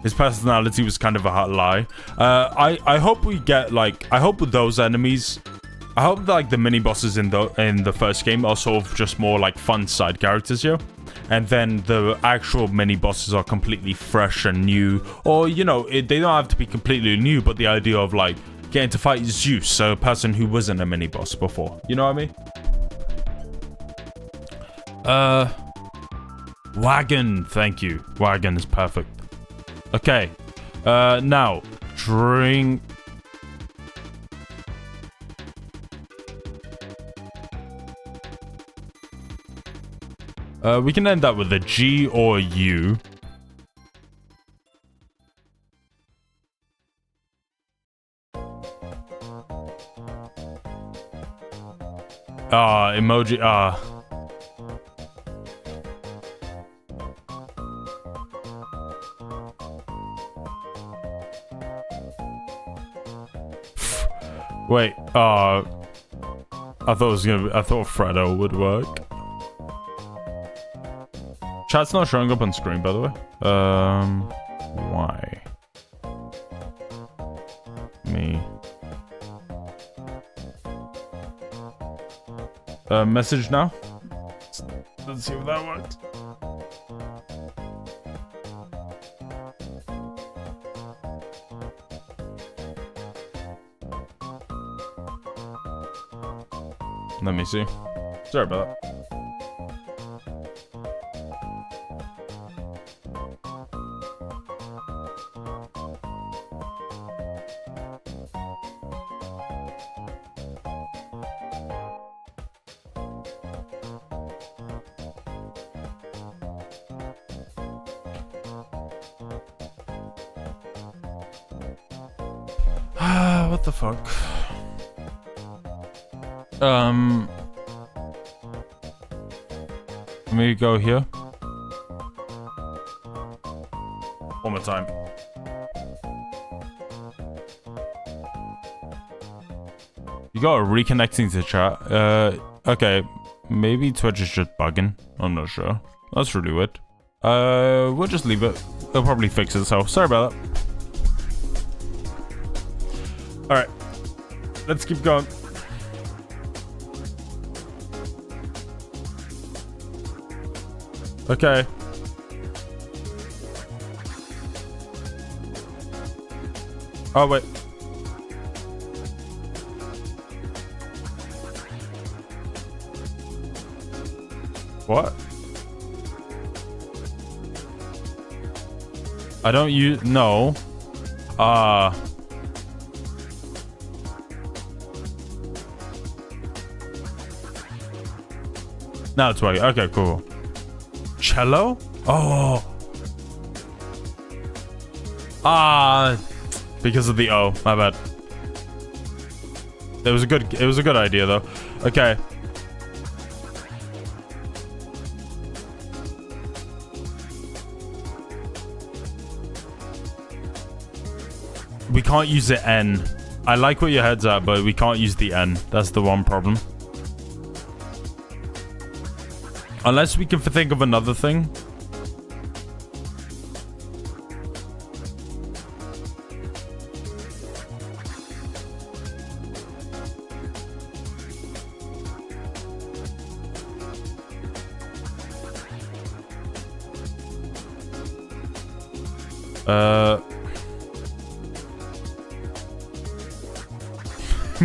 His personality was kind of a lie. I hope we get I hope with those enemies, I hope the mini bosses in the first game are sort of just more like fun side characters, yo. And then the actual mini bosses are completely fresh and new, or they don't have to be completely new, but the idea of getting to fight Zeus, a person who wasn't a mini boss before. You know what I mean? Wagon. Thank you. Wagon is perfect. Okay. Now, drink. We can end that with a G or U. Emoji. Wait. I thought Fredo would work. Chat's not showing up on screen, by the way. Why? Me. Message now. Let's see if that worked. Let me see. Sorry about that. What the fuck? Let me go here. One more time. You got reconnecting to chat. Okay. Maybe Twitch is just bugging. I'm not sure. That's really weird. We'll just leave it. It'll probably fix itself. Sorry about that. Alright. Let's keep going. Okay. Oh, wait. What? I don't use... No. Now it's working. Okay, cool. Cello? Oh. Because of the O. My bad. It was a good idea though. Okay. We can't use the N. I like where your head's at, but we can't use the N. That's the one problem. Unless we can think of another thing.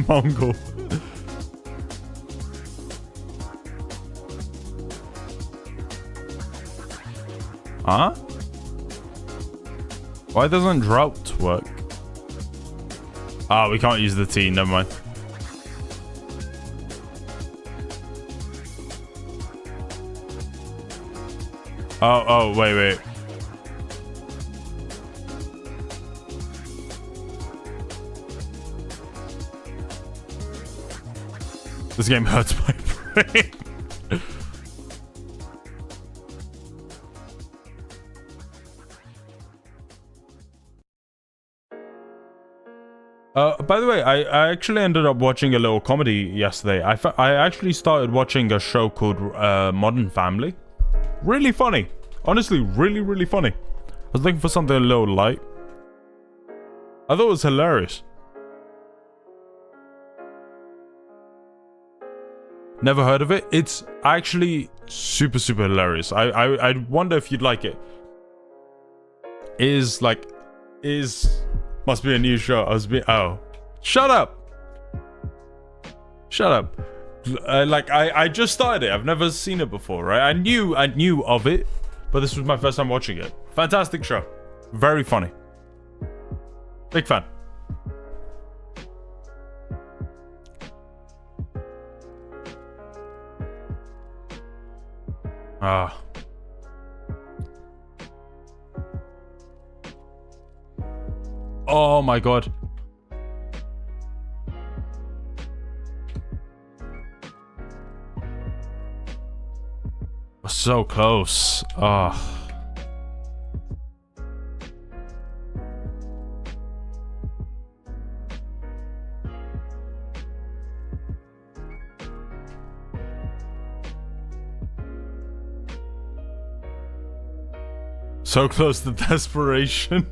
Mongol. Huh? Why doesn't drought work? Ah, we can't use the T, never mind. Oh, wait. This game hurts my brain. By the way, I actually ended up watching a little comedy yesterday. I actually started watching a show called Modern Family. Really funny. Honestly, really funny. I was looking for something a little light. I thought it was hilarious. Never heard of it? It's actually super hilarious. I wonder if you'd like it. Must be a new show. Oh. Shut up. I just started it. I've never seen it before, right? I knew of it, but this was my first time watching it. Fantastic show. Very funny. Big fan. Oh my god. We're so close. So close to desperation.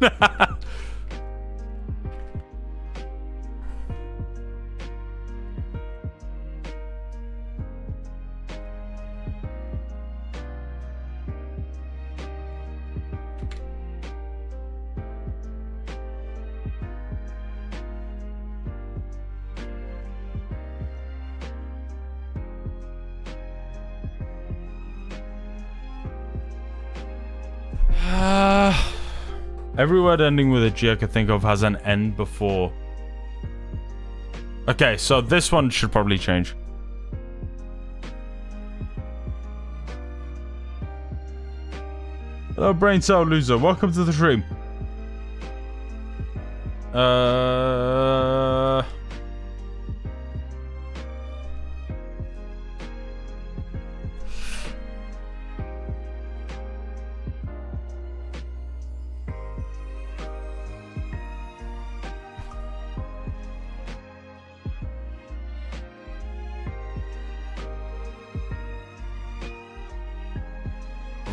Every word ending with a G I can think of has an N before. Okay, so this one should probably change. Hello, Brain Cell Loser. Welcome to the stream.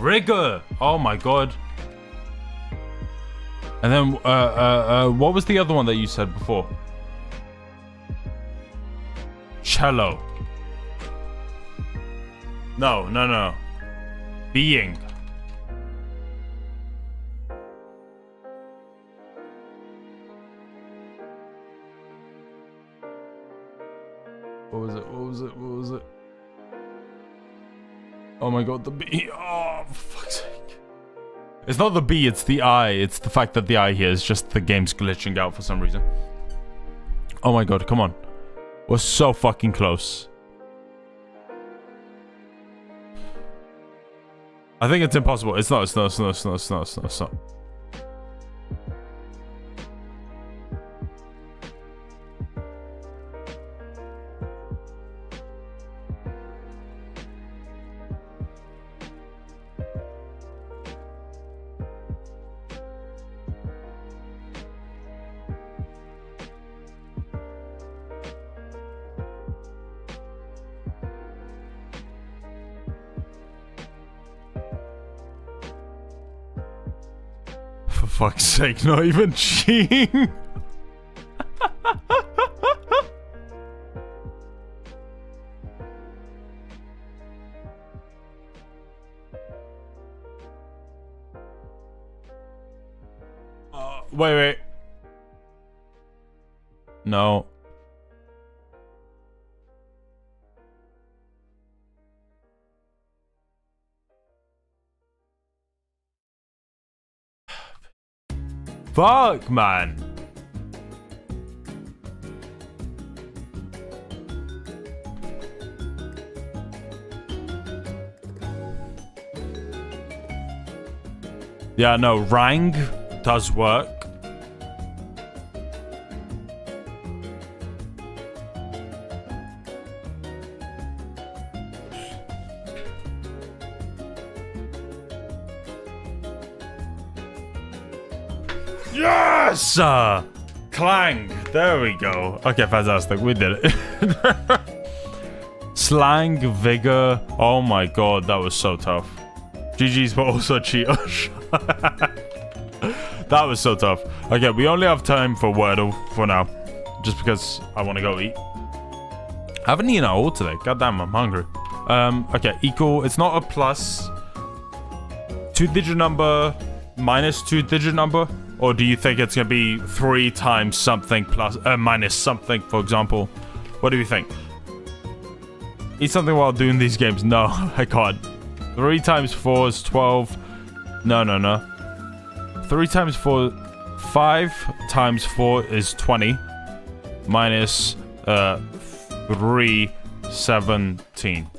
Rigor. Oh my god. And then what was the other one that you said before? Cello. No. Being. What was it? Oh my god, the B. Oh, for fuck's sake. It's not the B, it's the I. It's the fact that the I here is just the game's glitching out for some reason. Oh my god, come on. We're so fucking close. I think it's impossible. It's not. For fuck's sake, not even cheating. Wait. No. Fuck, man. Yeah, no, Rang does work. Yes! Clang. There we go. Okay, fantastic. We did it. Slang, vigor. Oh my god, that was so tough. GG's, but also cheaters. That was so tough. Okay, we only have time for Wordle for now. Just because I want to go eat. I haven't eaten at all today. Goddamn, I'm hungry. Okay, equal. It's not a plus. 2-digit number minus 2-digit number. Or do you think it's going to be 3 times something plus minus something, for example? What do you think? Eat something while doing these games. No, I can't. 3 times 4 is 12. No. 3 times 4... 5 times 4 is 20. Minus 3, 17.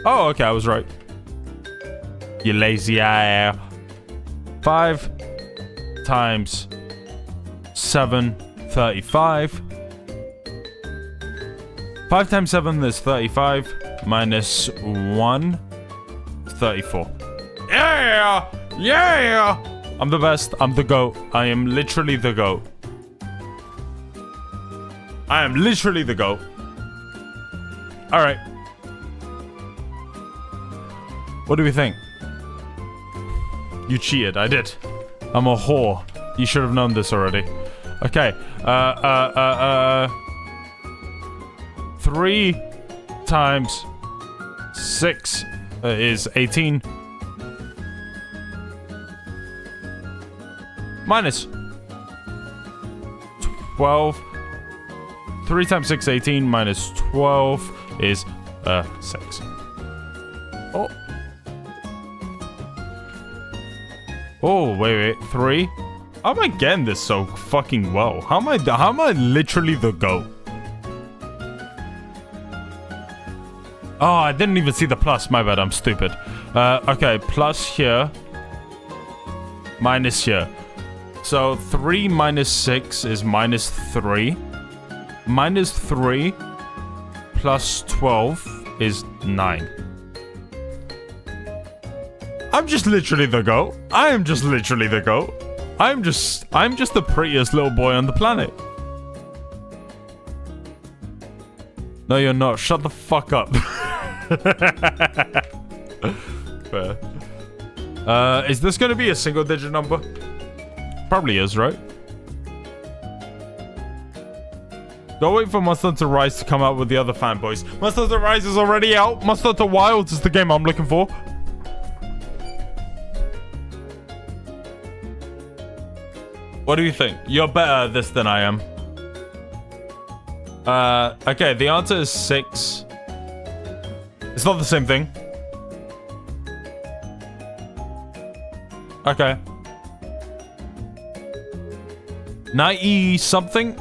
Oh, okay, I was right. You lazy ass. 5 times 7, 35. 5 times 7 is 35. Minus 1, 34. Yeah! Yeah! I'm the best. I'm the GOAT. I am literally the GOAT. I am literally the GOAT. Alright. What do we think? You cheated. I did. I'm a whore. You should have known this already. Okay. 3 times 6 is 18. Minus 12. 3 times 6, 18. Minus 12 is 6. Oh. Oh, wait. 3. How am I getting this so fucking well? How am I literally the GOAT? Oh, I didn't even see the plus. My bad, I'm stupid. Okay, plus here. Minus here. So 3 minus 6 is minus 3. Minus 3 plus 12 is 9. I'm just literally the GOAT. I am just literally the GOAT. I'm just the prettiest little boy on the planet. No, you're not. Shut the fuck up. Fair. Is this going to be a single digit number? Probably is, right? Don't wait for Monster Hunter Rise to come out with the other fanboys. Monster Hunter Rise is already out. Monster Hunter Wilds is the game I'm looking for. What do you think? You're better at this than I am. Okay, the answer is 6. It's not the same thing. Okay. 90 something?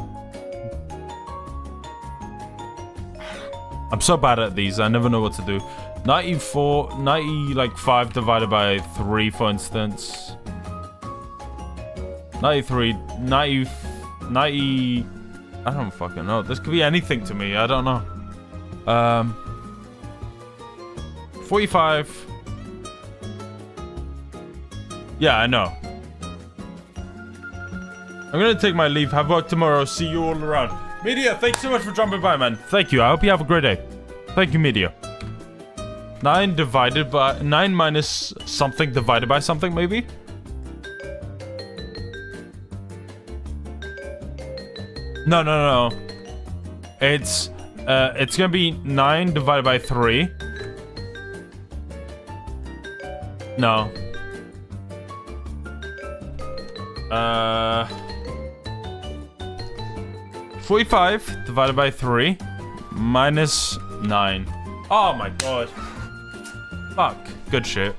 I'm so bad at these, I never know what to do. 94, 90, like 5 divided by 3, for instance. 93, 90, 90... I don't fucking know. This could be anything to me, I don't know. 45. Yeah, I know. I'm gonna take my leave. Have work tomorrow. See you all around. Media, thanks so much for dropping by, man. Thank you. I hope you have a great day. Thank you, Media. 9 divided by... 9 minus something divided by something, maybe? No. It's gonna be 9 divided by 3. No. 45 divided by 3 minus 9. Oh my god. Fuck. Good shit.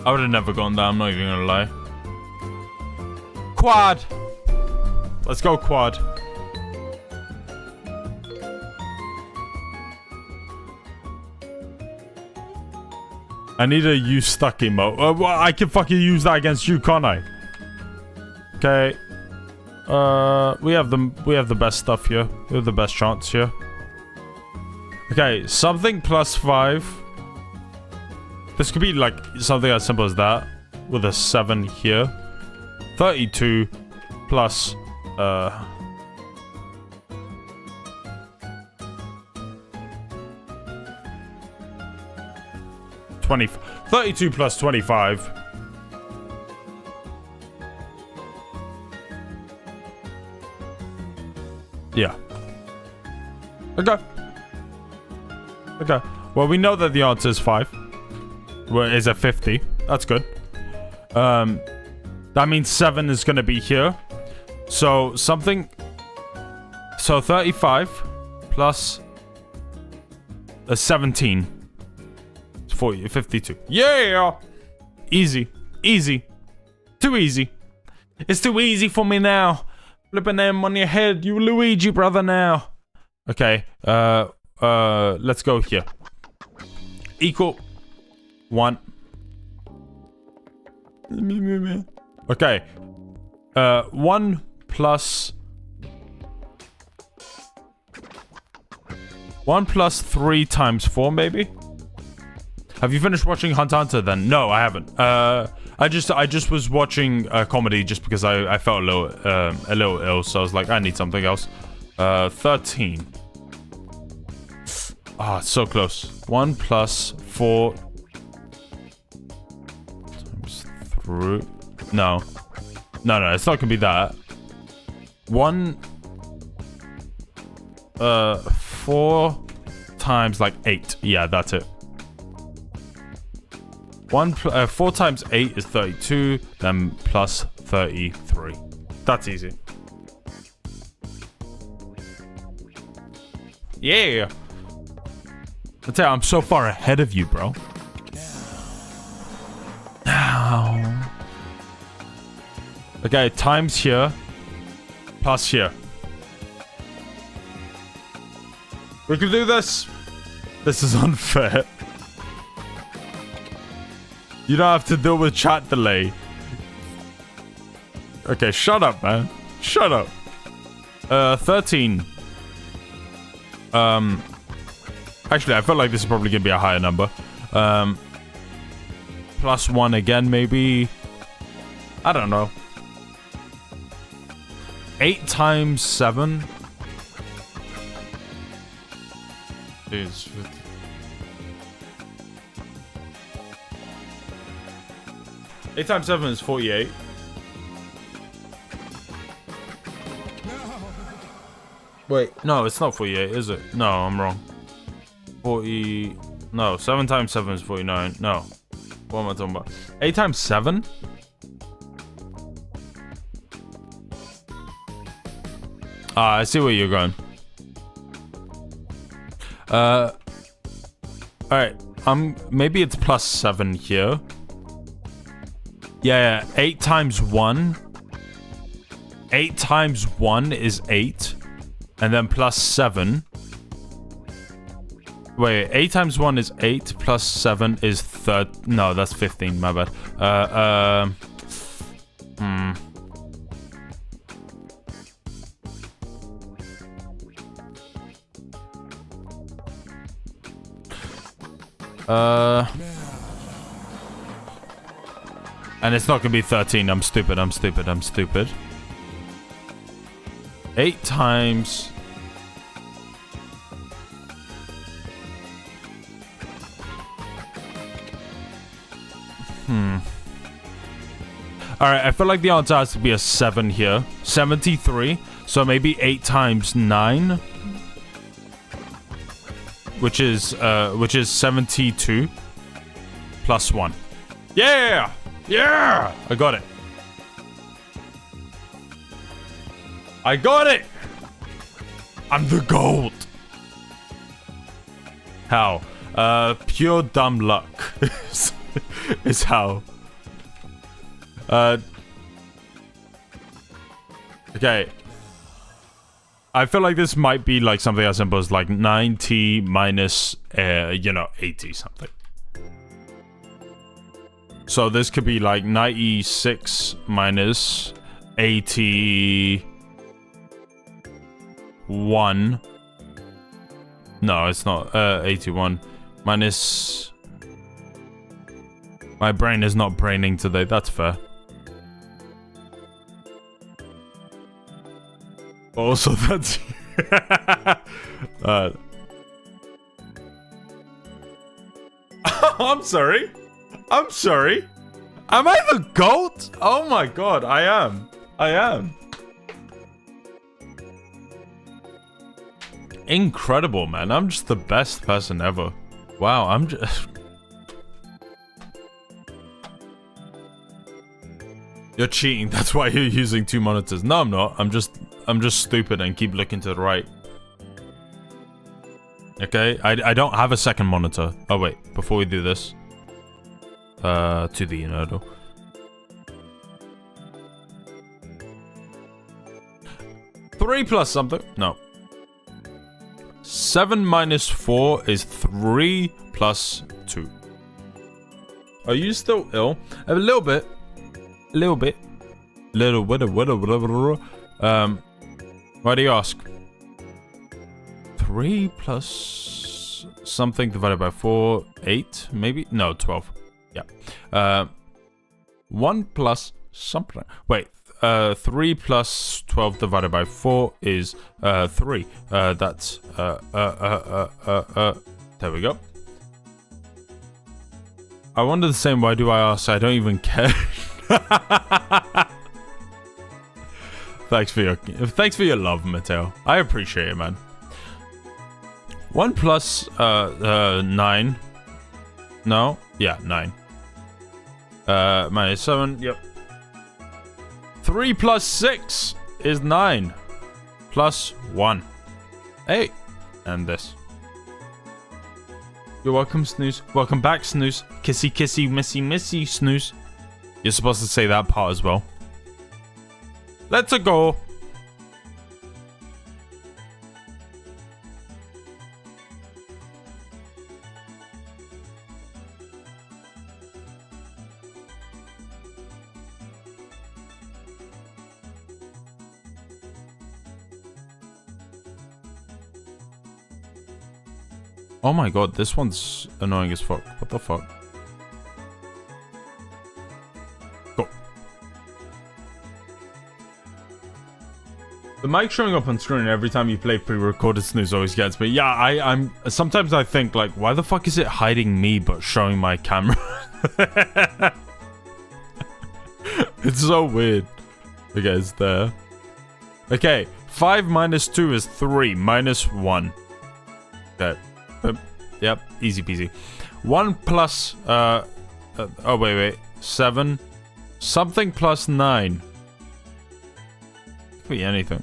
I would have never gone down, I'm not even gonna lie. Quad! Let's go quad. I need a use stuck emote. Well, I can fucking use that against you, can't I? Okay. We have the best stuff here. We have the best chance here. Okay, something plus 5. This could be like something as simple as that. With a 7 here. 32 plus 32 plus 25. Yeah. Okay. Well, we know that the answer is 5. Well, is a 50. That's good. That means 7 is going to be here. So, something... So, 35 plus... 17. 40, 52. Yeah! Easy. Too easy. It's too easy for me now. Flipping them on your head. You Luigi, brother, now. Okay. Let's go here. Equal 1. Okay. 1 plus 1 plus 3 times 4, maybe? Have you finished watching Hunter x Hunter then? No, I haven't. I just was watching a comedy just because I felt a little ill, so I was like, I need something else. 13. Ah, it's so close. 1 plus 4 times 3. No, it's not gonna be that. 1 4 times like 8. Yeah, that's it. 4 times 8 is 32, then plus 33. That's easy. Yeah. I tell you, I'm so far ahead of you, bro. Now. Okay, times here, plus here. We can do this. This is unfair. You don't have to deal with chat delay. Okay, shut up, man. Shut up. 13. Actually, I feel like this is probably gonna be a higher number. Plus 1 again, maybe. I don't know. 8 times 7 is 50. 8 times 7 is 48. Wait, no, it's not 48, is it? No, I'm wrong. 40... No, 7 times 7 is 49. No. What am I talking about? 8 times 7? Ah, I see where you're going. Alright. Maybe it's plus 7 here. Yeah, 8 times 1. 8 times 1 is 8. And then plus 7. Wait, 8 times 1 is 8. Plus 7 is 30. No, that's 15. My bad. And it's not gonna be 13. I'm stupid. 8 times... Alright, I feel like the answer has to be a 7 here. 73. So maybe 8 times 9. Which is 72. Plus 1. Yeah! Yeah! I got it. I got it! I'm the GOAT! How? Pure dumb luck. is how. Okay. I feel like this might be like something as simple as like 90 minus, 80 something. So this could be like 96 minus 81. No, it's not. 81 minus... My brain is not braining today. That's fair. Also, that's... I'm sorry. I'm sorry. Am I the GOAT? Oh my god, I am. Incredible, man. I'm just the best person ever. Wow, I'm just... You're cheating. That's why you're using 2 monitors. No, I'm not. I'm just stupid and keep looking to the right. Okay, I don't have a second monitor. Oh wait, before we do this, to the Nerdle. Three plus something. No. 7 minus 4 is 3 plus 2. Are you still ill? A little bit. Why do you ask? 3 plus something divided by 4, 8, maybe? No, 12. Yeah. 1 plus something. Wait, 3 plus 12 divided by 4 is 3. That's there we go. I wonder the same. Why do I ask? I don't even care. Thanks for your love, Mateo. I appreciate it, man. 1 plus 9. No? Yeah, 9. Minus 7. Yep. 3 plus 6 is 9. Plus 1. 8. And this. You're welcome, Snooze. Welcome back, Snooze. Kissy, kissy, missy, missy, Snooze. You're supposed to say that part as well. Let's go. Oh my god, this one's annoying as fuck. What the fuck? Go. The mic showing up on screen every time you play pre-recorded Snooze always gets me. Yeah, I'm sometimes I think like, why the fuck is it hiding me but showing my camera? It's so weird. Okay, it's there. Okay, 5 minus 2 is 3 minus 1. Okay. Yep, easy peasy. 1 plus, oh wait, 7. Something plus 9. Could be anything.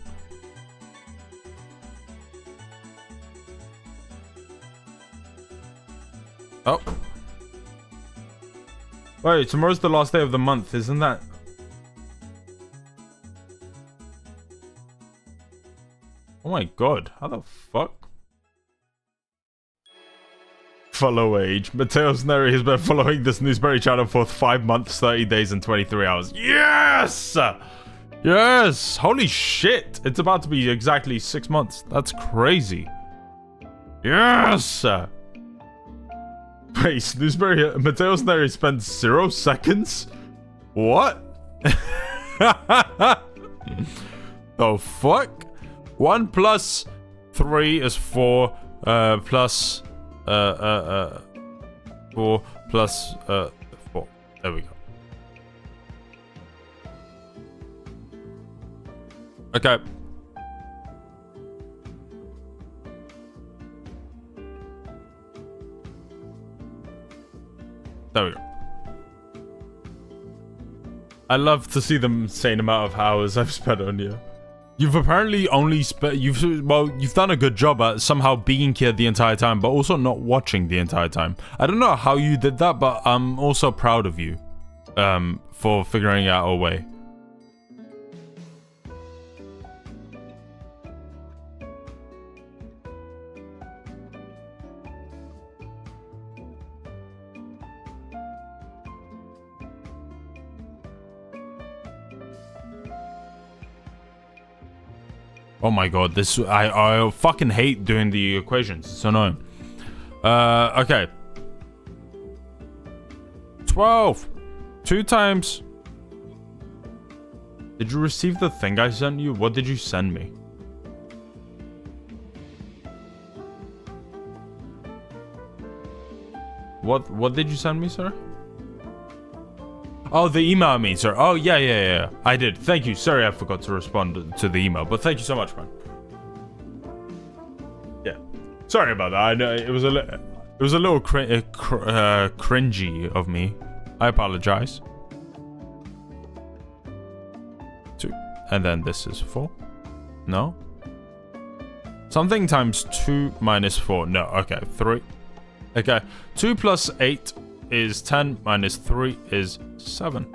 Oh. Wait, tomorrow's the last day of the month, isn't that? Oh my god, how the fuck? Follow age. Mateos Neri has been following this Newsberry channel for 5 months, 30 days, and 23 hours. Yes! Yes! Holy shit! It's about to be exactly 6 months. That's crazy. Yes! Wait, Newsberry, Mateos Neri spent 0 seconds? What? The fuck? 1 plus 3 is 4, plus 4 plus 4. There we go. Okay. There we go. I love to see the insane amount of hours I've spent on you. You've apparently only spent... You've done a good job at somehow being here the entire time, but also not watching the entire time. I don't know how you did that, but I'm also proud of you for figuring out a way. Oh my god, this I fucking hate doing the equations. It's annoying. Okay. 12. 2 times. Did you receive the thing I sent you? What did you send me? What did you send me, sir? Oh, the email I mean, sir. Oh, yeah. I did. Thank you. Sorry, I forgot to respond to the email, but thank you so much, man. Yeah. Sorry about that. I know it was a little cringy of me. I apologize. 2. And then this is 4. No? Something times 2 minus 4. No, okay. 3. Okay. 2 plus 8 is 10 minus 3 is 7.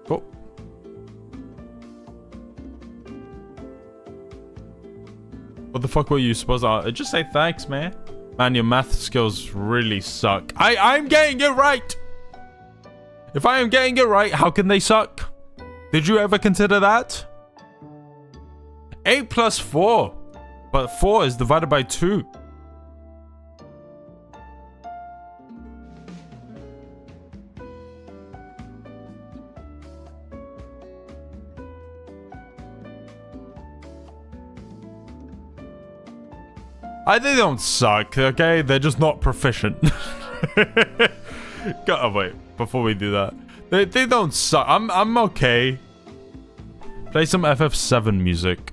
Cool. What the fuck were you supposed to... Just say thanks, man. Man, your math skills really suck. I'm getting it right! If I am getting it right, how can they suck? Did you ever consider that? 8 plus 4. But 4 is divided by 2. They don't suck, okay? They're just not proficient. Gotta wait before we do that. They don't suck. I'm okay. Play some FF7 music.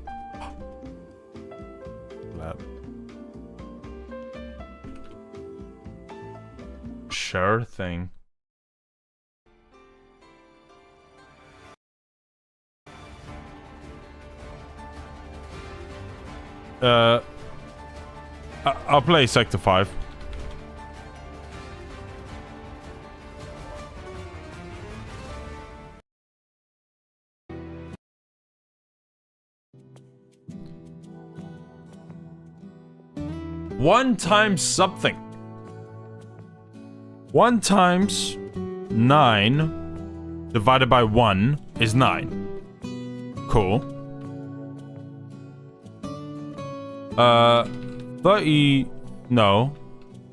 Sure thing. I'll play Sector 5. One times something. 1 times 9 divided by 1 is 9. Cool. 30... No.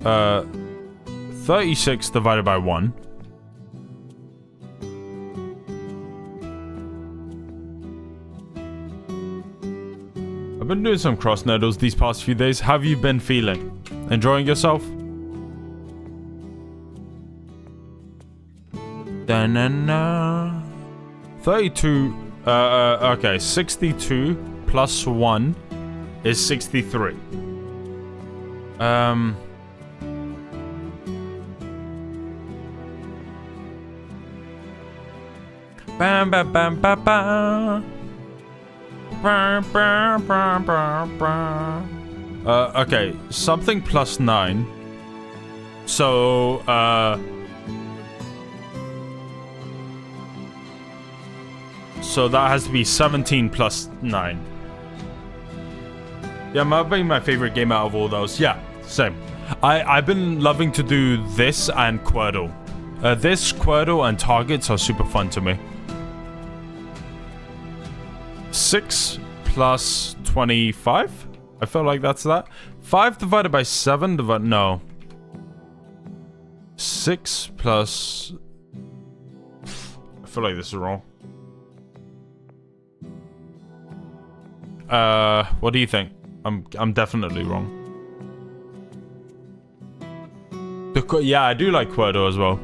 36 divided by 1. I've been doing some cross nerdles these past few days. How have you been feeling? Enjoying yourself? Da-na-na. 32... okay, 62 plus 1 is 63. Bam bam bam bam bam. Okay, something plus 9. So So that has to be 17 plus 9. Yeah, might be my favorite game out of all those. Yeah, same. I've been loving to do this and Quirtle. This, Quirtle, and Targets are super fun to me. 6 plus 25? I feel like that's that. 5 divided by 7 no. 6 plus... I feel like this is wrong. What do you think? I'm definitely wrong. Yeah, I do like Quirtle as well.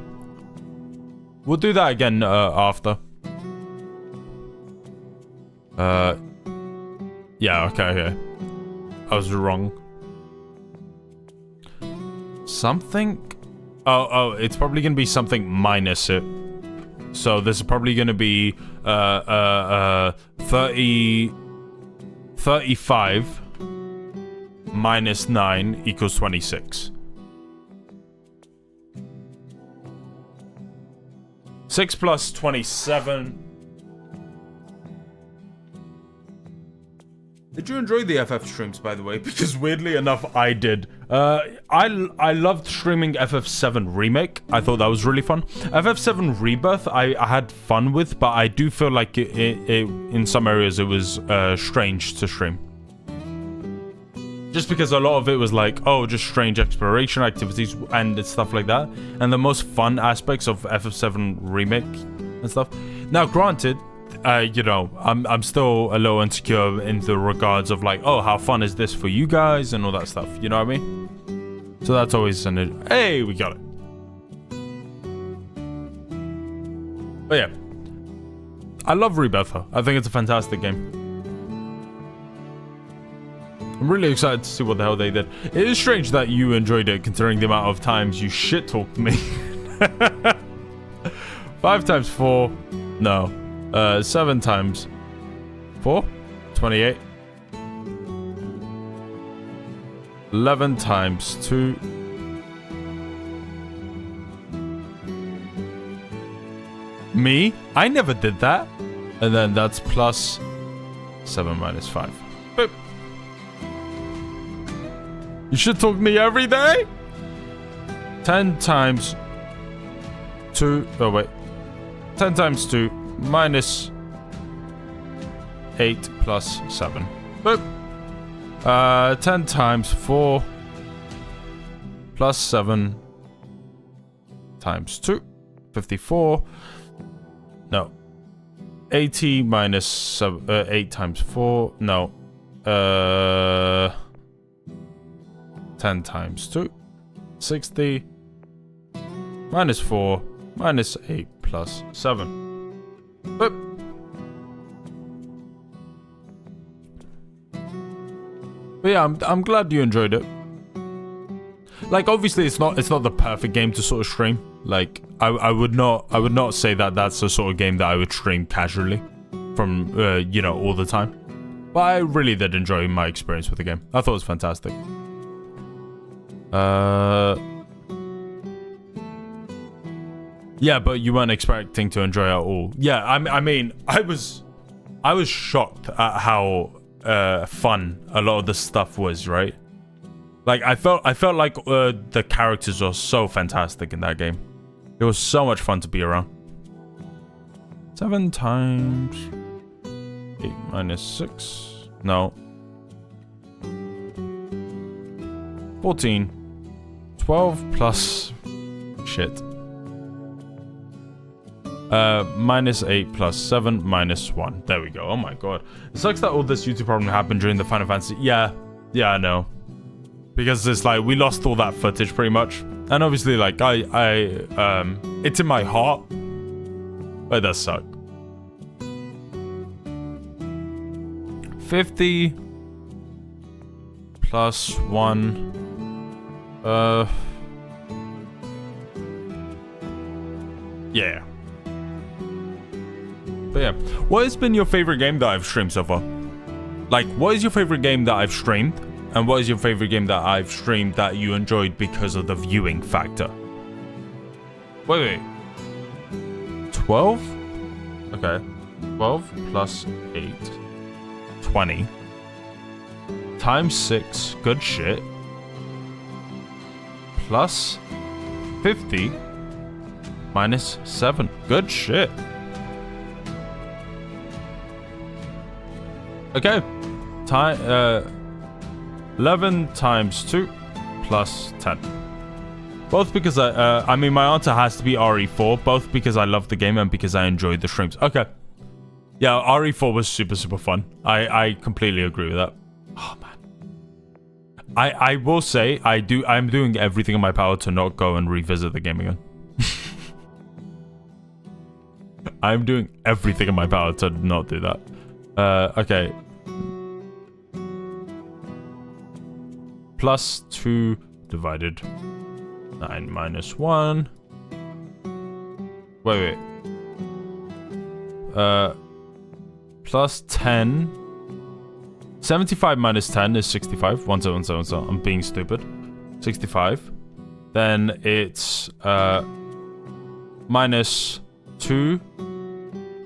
We'll do that again after. Yeah, okay. I was wrong. Something? Oh, it's probably gonna be something minus it. So this is probably gonna be 35 minus 9 equals 26. 6 plus 27. Did you enjoy the FF streams, by the way? Because weirdly enough, I did. I loved streaming FF7 Remake. I thought that was really fun. FF7 Rebirth, I had fun with, but I do feel like in some areas it was strange to stream. Just because a lot of it was like, oh, just strange exploration activities and stuff like that. And the most fun aspects of FF7 Remake and stuff. Now, granted, you know, I'm still a little insecure in the regards of like, oh, how fun is this for you guys and all that stuff. You know what I mean? So that's always an... Hey, we got it. But yeah. I love Rebirth. I think it's a fantastic game. I'm really excited to see what the hell they did. It is strange that you enjoyed it, considering the amount of times you shit-talked me. 5 times 4. No. 7 times 4. 28. 11 times 2. Me? I never did that. And then that's plus 7 minus 5. Boop. You should talk to me every day. 10 times 2. Oh, wait. 10 times 2 minus 8 plus 7. Boop. 10 times 4 plus 7 times 2. 54. No. 80 minus 8 times 4. No. 10 times 2. 60. Minus 4. Minus 8 plus 7. Boop. But yeah, I'm glad you enjoyed it. Like, obviously, it's not the perfect game to sort of stream. Like, I would not say that that's the sort of game that I would stream casually from you know, all the time. But I really did enjoy my experience with the game. I thought it was fantastic. Yeah, but you weren't expecting to enjoy it at all. Yeah, I mean, I was shocked at how fun a lot of the stuff was, right? Like, I felt like the characters were so fantastic in that game. It was so much fun to be around. 7 times 8 minus 6. No. 14. 12 plus... Shit. Minus 8 plus 7 minus 1. There we go. Oh my god. It sucks that all this YouTube problem happened during the Final Fantasy. Yeah, I know. Because it's like, we lost all that footage pretty much. And obviously, like, it's in my heart. But it does suck. 50 plus 1. Yeah. But yeah, what has been your favorite game that I've streamed so far? Like, what is your favorite game that I've streamed? And what is your favorite game that I've streamed that you enjoyed because of the viewing factor? Wait. 12? Okay. 12 plus 8. 20. Times 6. Good shit. Plus 50. Minus 7. Good shit. Okay. 11 times 2 plus 10. Both because I mean, my answer has to be RE4. Both because I love the game and because I enjoyed the streams. Okay. Yeah, RE4 was super, super fun. I completely agree with that. Oh, man. I will say, I'm doing everything in my power to not go and revisit the game again. I'm doing everything in my power to not do that. Okay. Plus 2 divided 9 minus 1. Wait. Plus 10. 75 minus 10 is 65. 1777. I'm being stupid. 65. Then it's minus 2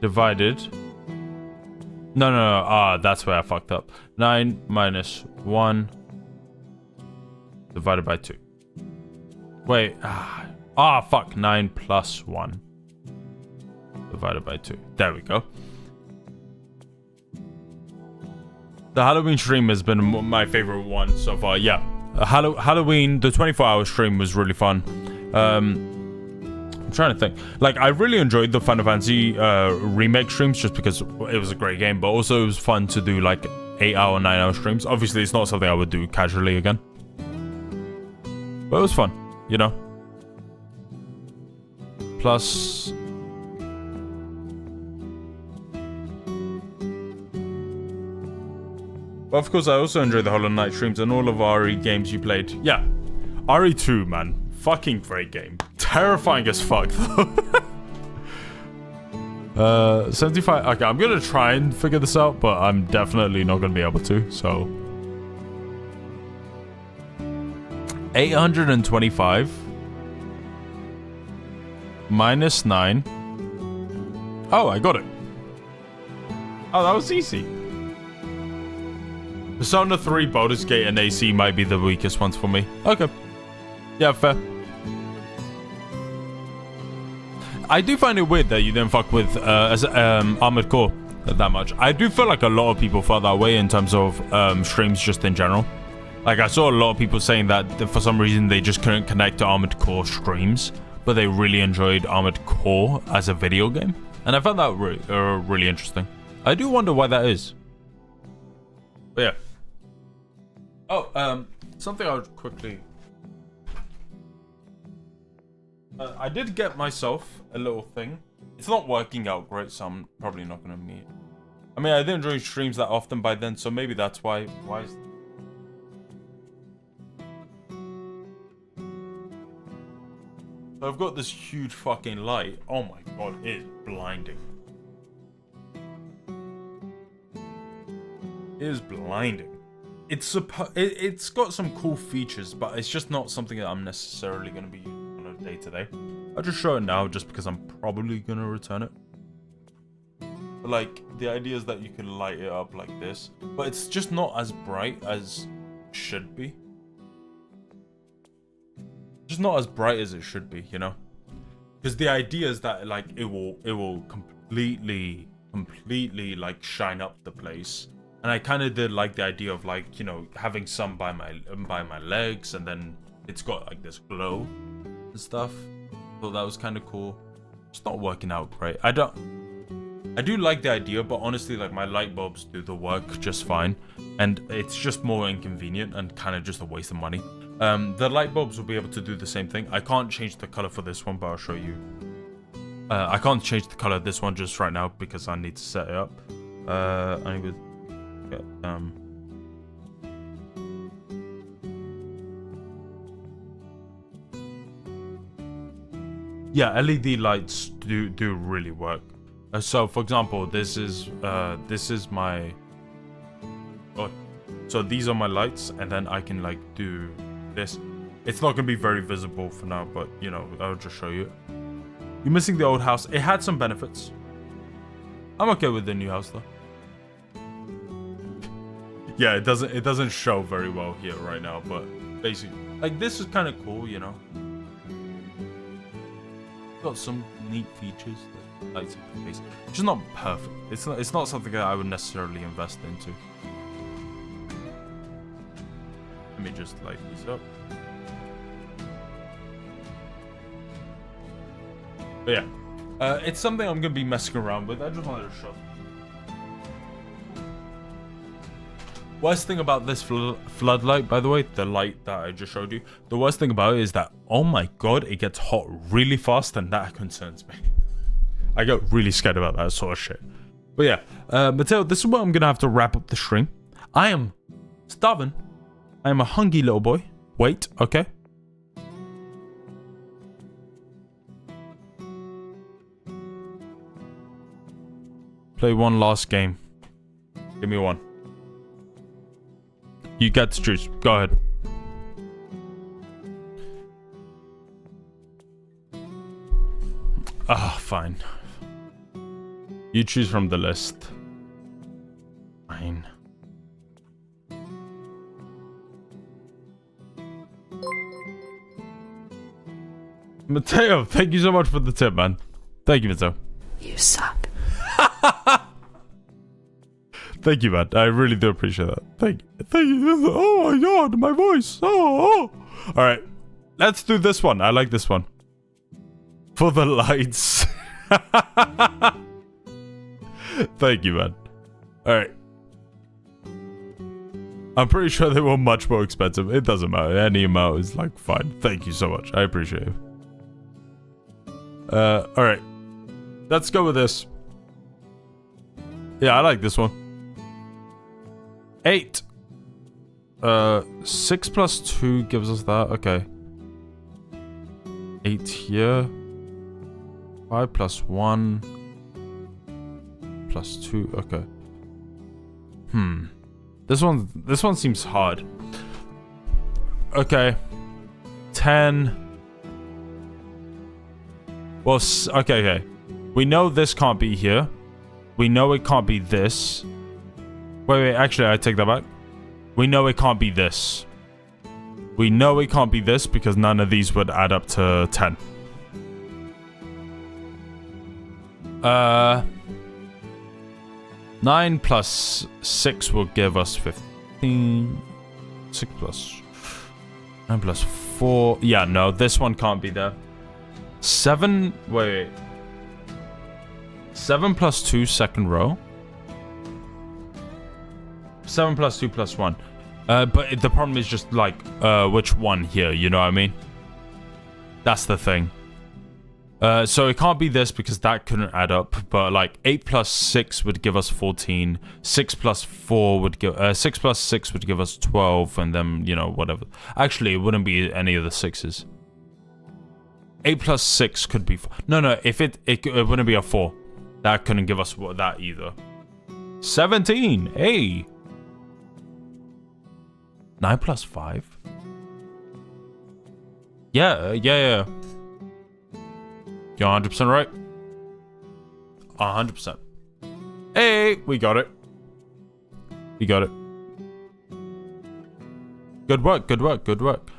divided. No. That's where I fucked up. 9 minus 1 divided by 2. Wait. Fuck. 9 plus 1 divided by 2. There we go. The Halloween stream has been my favorite one so far. Yeah. Halloween, the 24-hour stream was really fun. I'm trying to think. Like, I really enjoyed the Final Fantasy remake streams just because it was a great game, but also it was fun to do like 8-hour, 9-hour streams. Obviously, it's not something I would do casually again. But it was fun, you know? Plus... But of course, I also enjoy the Hollow Knight streams and all of RE games you played. Yeah, RE2, man. Fucking great game. Terrifying as fuck, though. 75. Okay, I'm gonna try and figure this out, but I'm definitely not gonna be able to, so... 825 minus 9. Oh, I got it. Oh, that was easy. Persona 3, Baldur's Gate, and AC might be the weakest ones for me. Okay. Yeah, fair. I do find it weird that you didn't fuck with Armored Core that much. I do feel like a lot of people felt that way in terms of streams just in general. Like, I saw a lot of people saying that for some reason they just couldn't connect to Armored Core streams, but they really enjoyed Armored Core as a video game. And I found that really interesting. I do wonder why that is. But yeah. Oh, something I would quickly... I did get myself a little thing. It's not working out great, so I'm probably not going to meet. I mean, I didn't enjoy streams that often by then, so maybe that's why. Why is... So I've got this huge fucking light. Oh my god, it is blinding. It is blinding. It's got some cool features, but it's just not something that I'm necessarily going to be using on a day-to-day. I'll just show it now just because I'm probably going to return it. But like, the idea is that you can light it up like this, but it's just not as bright as it should be. Just not as bright as it should be, you know? Because the idea is that like it will completely like shine up the place. And I kind of did like the idea of like, you know, having some by my legs, and then it's got like this glow and stuff. So that was kind of cool. It's not working out great. I do like the idea, but honestly, like, my light bulbs do the work just fine, and it's just more inconvenient and kind of just a waste of money. The light bulbs will be able to do the same thing. I can't change the color for this one, but I'll show you. I can't change the color of this one just right now because I need to set it up. I need to get yeah, LED lights do really work. So for example, this is my so these are my lights, and then I can like do this. It's not gonna be very visible for now, but you know, I'll just show you. You're missing the old house. It had some benefits. I'm okay with the new house though. Yeah, it doesn't show very well here right now, but basically, like, this is kind of cool, you know. Got some neat features that lights up the face. It's just not perfect. It's not something that I would necessarily invest into. Let me just light these up. But yeah, it's something I'm gonna be messing around with. I just wanted to show. Worst thing about this floodlight, by the way, the light that I just showed you, the worst thing about it is that, oh my god, it gets hot really fast, and that concerns me. I get really scared about that sort of shit. But yeah, Mateo, this is where I'm gonna have to wrap up the stream. I am starving. I am a hungry little boy. Wait, okay. Play one last game. Give me one. You get to choose. Go ahead. Ah, fine. You choose from the list. Fine. Mateo, thank you so much for the tip, man. Thank you, Mateo.
You suck.
Thank you, man. I really do appreciate that. Thank you. Thank you. Oh my god, my voice. Oh. All right. Let's do this one. I like this one. For the lights. Thank you, man. All right. I'm pretty sure they were much more expensive. It doesn't matter. Any amount is like fine. Thank you so much. I appreciate it. All right. Let's go with this. Yeah, I like this one. 8. 6 plus 2 gives us that. Okay. 8 here. 5 plus 1. Plus 2. Okay. This one seems hard. Okay. 10. Well, okay. We know this can't be here. We know it can't be this. Wait, actually, I take that back. We know it can't be this. We know it can't be this because none of these would add up to 10. 9 plus 6 will give us 15. 6 plus 9 plus 4. Yeah, no, this one can't be there. 7. Wait. 7 plus 2, second row. 7 plus 2 plus 1. But the problem is just like, which one here, you know what I mean? That's the thing. So it can't be this because that couldn't add up. But like 8 plus 6 would give us 14. 6 plus 4 would give 6 plus 6 would give us 12, and then, you know, whatever. Actually, it wouldn't be any of the 6s. 8 plus 6 could be 4. No, if it wouldn't be a 4. That couldn't give us that either. 17. Hey. 9 plus 5? Yeah. You're 100% right. 100%. Hey, we got it. Good work.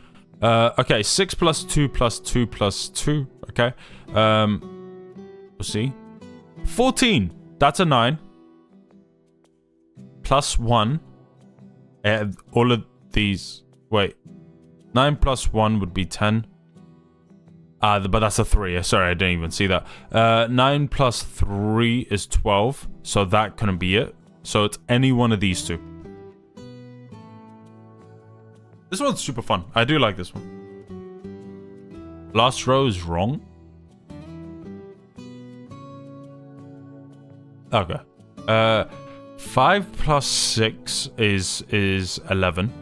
Okay, 6 plus 2 plus 2 plus 2. Okay. We'll see. 14. That's a 9. Plus 1. All of these. Wait. 9 plus 1 would be 10. But that's a 3. Sorry, I didn't even see that. 9 plus 3 is 12. So that couldn't be it. So it's any one of these two. This one's super fun. I do like this one. Last row is wrong. Okay. 5 plus 6 is 11.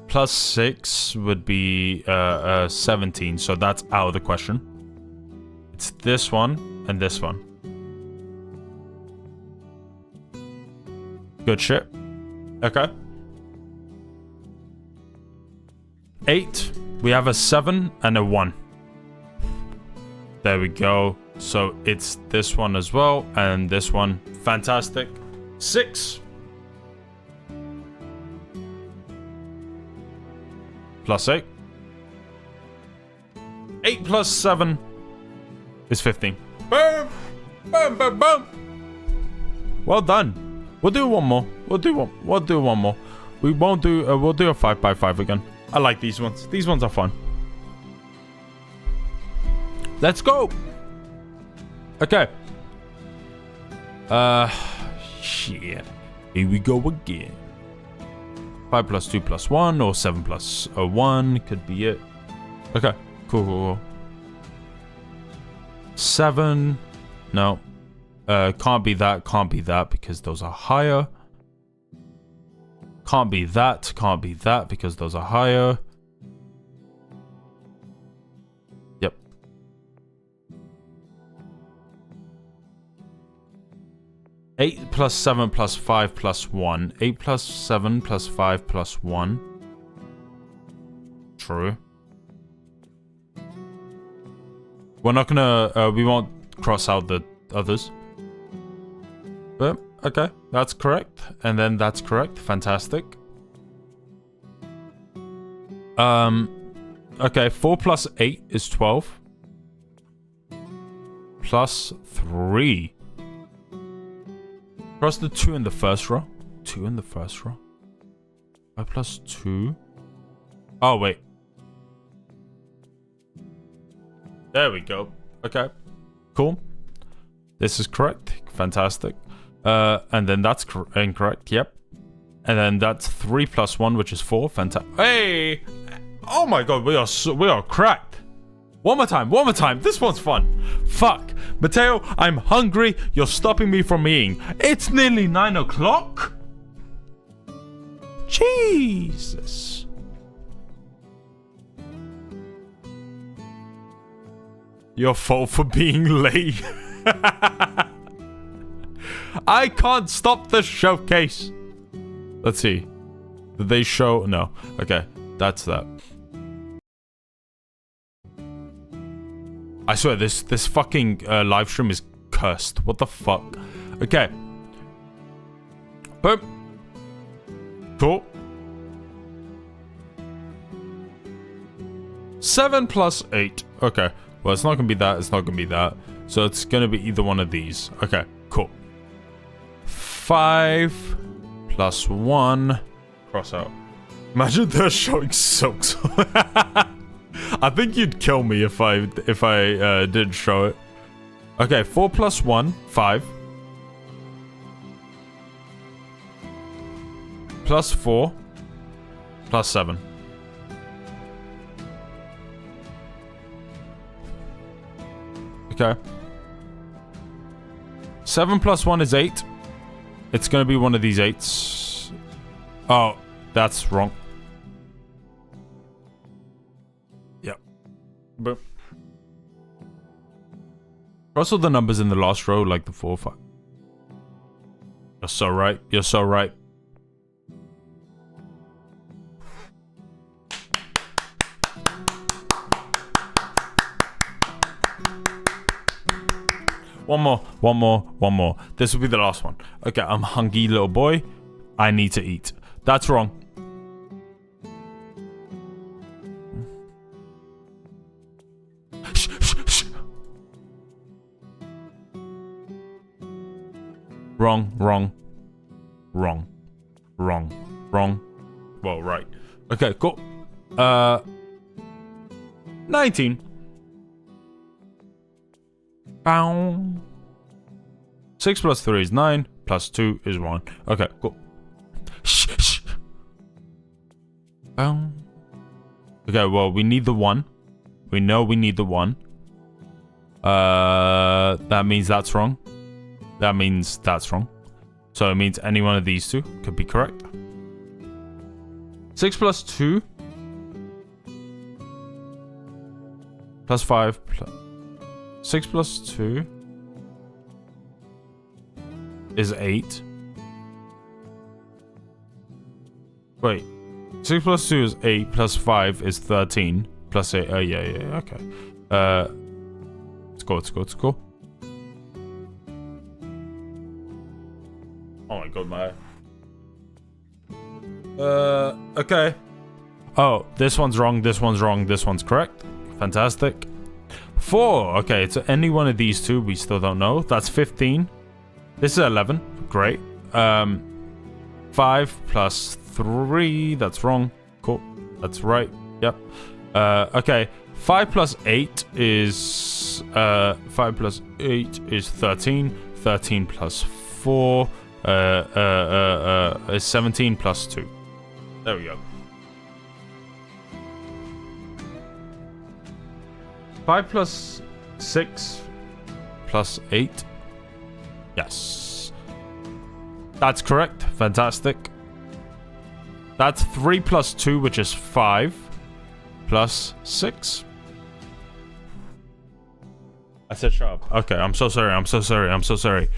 Plus 6 would be 17, so that's out of the question. It's this one and this one. Good shit. Okay. 8. We have a 7 and a 1. There we go. So it's this one as well, and this one. Fantastic. 6 plus 8. 8 plus 7 is 15. Boom! Boom, boom, boom! Well done. We'll do one more. We'll do one more. We won't do, we'll do a 5x5 again. I like these ones. These ones are fun. Let's go! Okay. Shit. Here we go again. 5 plus 2 plus 1, or 7 plus 1 could be it. Okay. Cool. 7. No. Can't be that because those are higher. Can't be that because those are higher. Yep. Eight plus 7 plus 5 plus 1. 8 plus 7 plus 5 plus 1. True. We're not gonna, we won't cross out the others. But, okay, that's correct. And then that's correct. Fantastic. Okay, 4 plus 8 is 12. Plus 3. Cross the 2 in the first row. 2 in the first row. 5 plus 2. Oh, wait. There we go. Okay. Cool. This is correct. Fantastic. And then that's incorrect. Yep. And then that's 3 plus 1, which is 4. Fantastic. Hey! Oh my god, we are cracked. One more time. This one's fun. Fuck. Mateo, I'm hungry. You're stopping me from eating. It's nearly 9 o'clock. Jesus. Your fault for being late. I can't stop the showcase. Let's see. Did they show? No. Okay. That's that. I swear, this fucking live stream is cursed. What the fuck? Okay. Boom. Cool. 7 plus 8. Okay. Well, it's not gonna be that. It's not gonna be that. So it's gonna be either one of these. Okay. Cool. 5 plus 1. Cross out. Imagine they're showing Silksong. I think you'd kill me if I didn't show it. Okay, 4 plus 1, 5. Plus 4. Plus 7. Okay. 7 plus 1 is 8. It's gonna be one of these 8s. Oh, that's wrong. But also the numbers in the last row, like the 4, 5. You're so right. You're so right. One more. This will be the last one. Okay, I'm hungry, little boy. I need to eat. That's wrong. Wrong. Well, right. Okay, cool. 19. Bow. 6 plus 3 is 9. Plus 2 is 1. Okay, cool. Bow. Okay, well, we need the 1. We know we need the 1. That means that's wrong. That means that's wrong. So it means any one of these two could be correct. 6 plus 2. Plus 5. 6 plus 2 is 8. Wait. 6 plus 2 is 8. Plus 5 is 13. Plus 8. Yeah, okay. Let's go. Oh my god, my eye. Okay. Oh, this one's wrong, this one's wrong, this one's correct. Fantastic. 4. Okay, it's any one of these two. We still don't know. That's 15. This is 11. Great. 5 plus 3. That's wrong. Cool. That's right. Yep. Okay. 5 plus 8 is 5 plus 8 is 13. 13 plus 4 is 17 plus 2. There we go. 5 plus 6 plus 8. Yes. That's correct. Fantastic. That's 3 plus 2, which is 5 plus 6. I said shut up. Okay, I'm so sorry. I'm so sorry. I'm so sorry.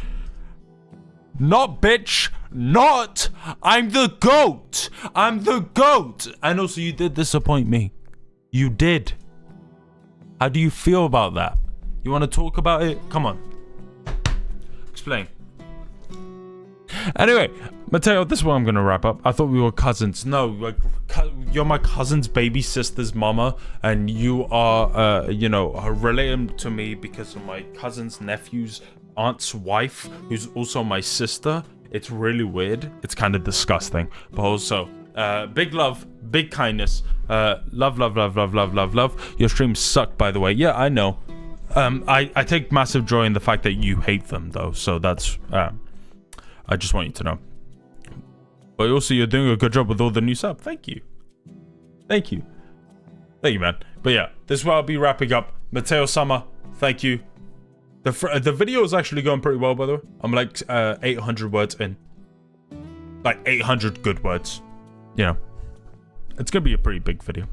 Not bitch. Not. I'm the GOAT. I'm the GOAT. And also, you did disappoint me. You did. How do you feel about that? You want to talk about it? Come on. Explain. Anyway, Mateo, this is where I'm going to wrap up. I thought we were cousins. No, like, you're my cousin's baby sister's mama, and you are, related to me because of my cousin's nephew's aunt's wife, who's also my sister. It's really weird. It's kind of disgusting. But also, big love, big kindness. Love. Your streams suck, by the way. Yeah, I know. I take massive joy in the fact that you hate them, though. So that's... I just want you to know. But also, you're doing a good job with all the new stuff. Thank you. Thank you. Thank you, man. But yeah, this is where I'll be wrapping up. Mateo Sama, thank you. The video is actually going pretty well, by the way. I'm like 800 words in. Like 800 good words. You know. It's going to be a pretty big video.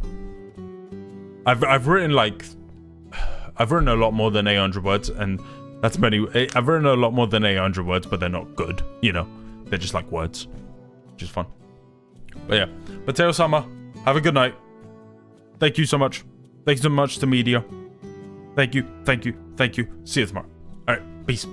I've written a lot more than 800 words, and that's many. I've written a lot more than 800 words, but they're not good, you know. They're just like words, which is fun. But yeah, Mateo Sama, have a good night. Thank you so much. Thank you so much to media. Thank you. See you tomorrow. All right, peace.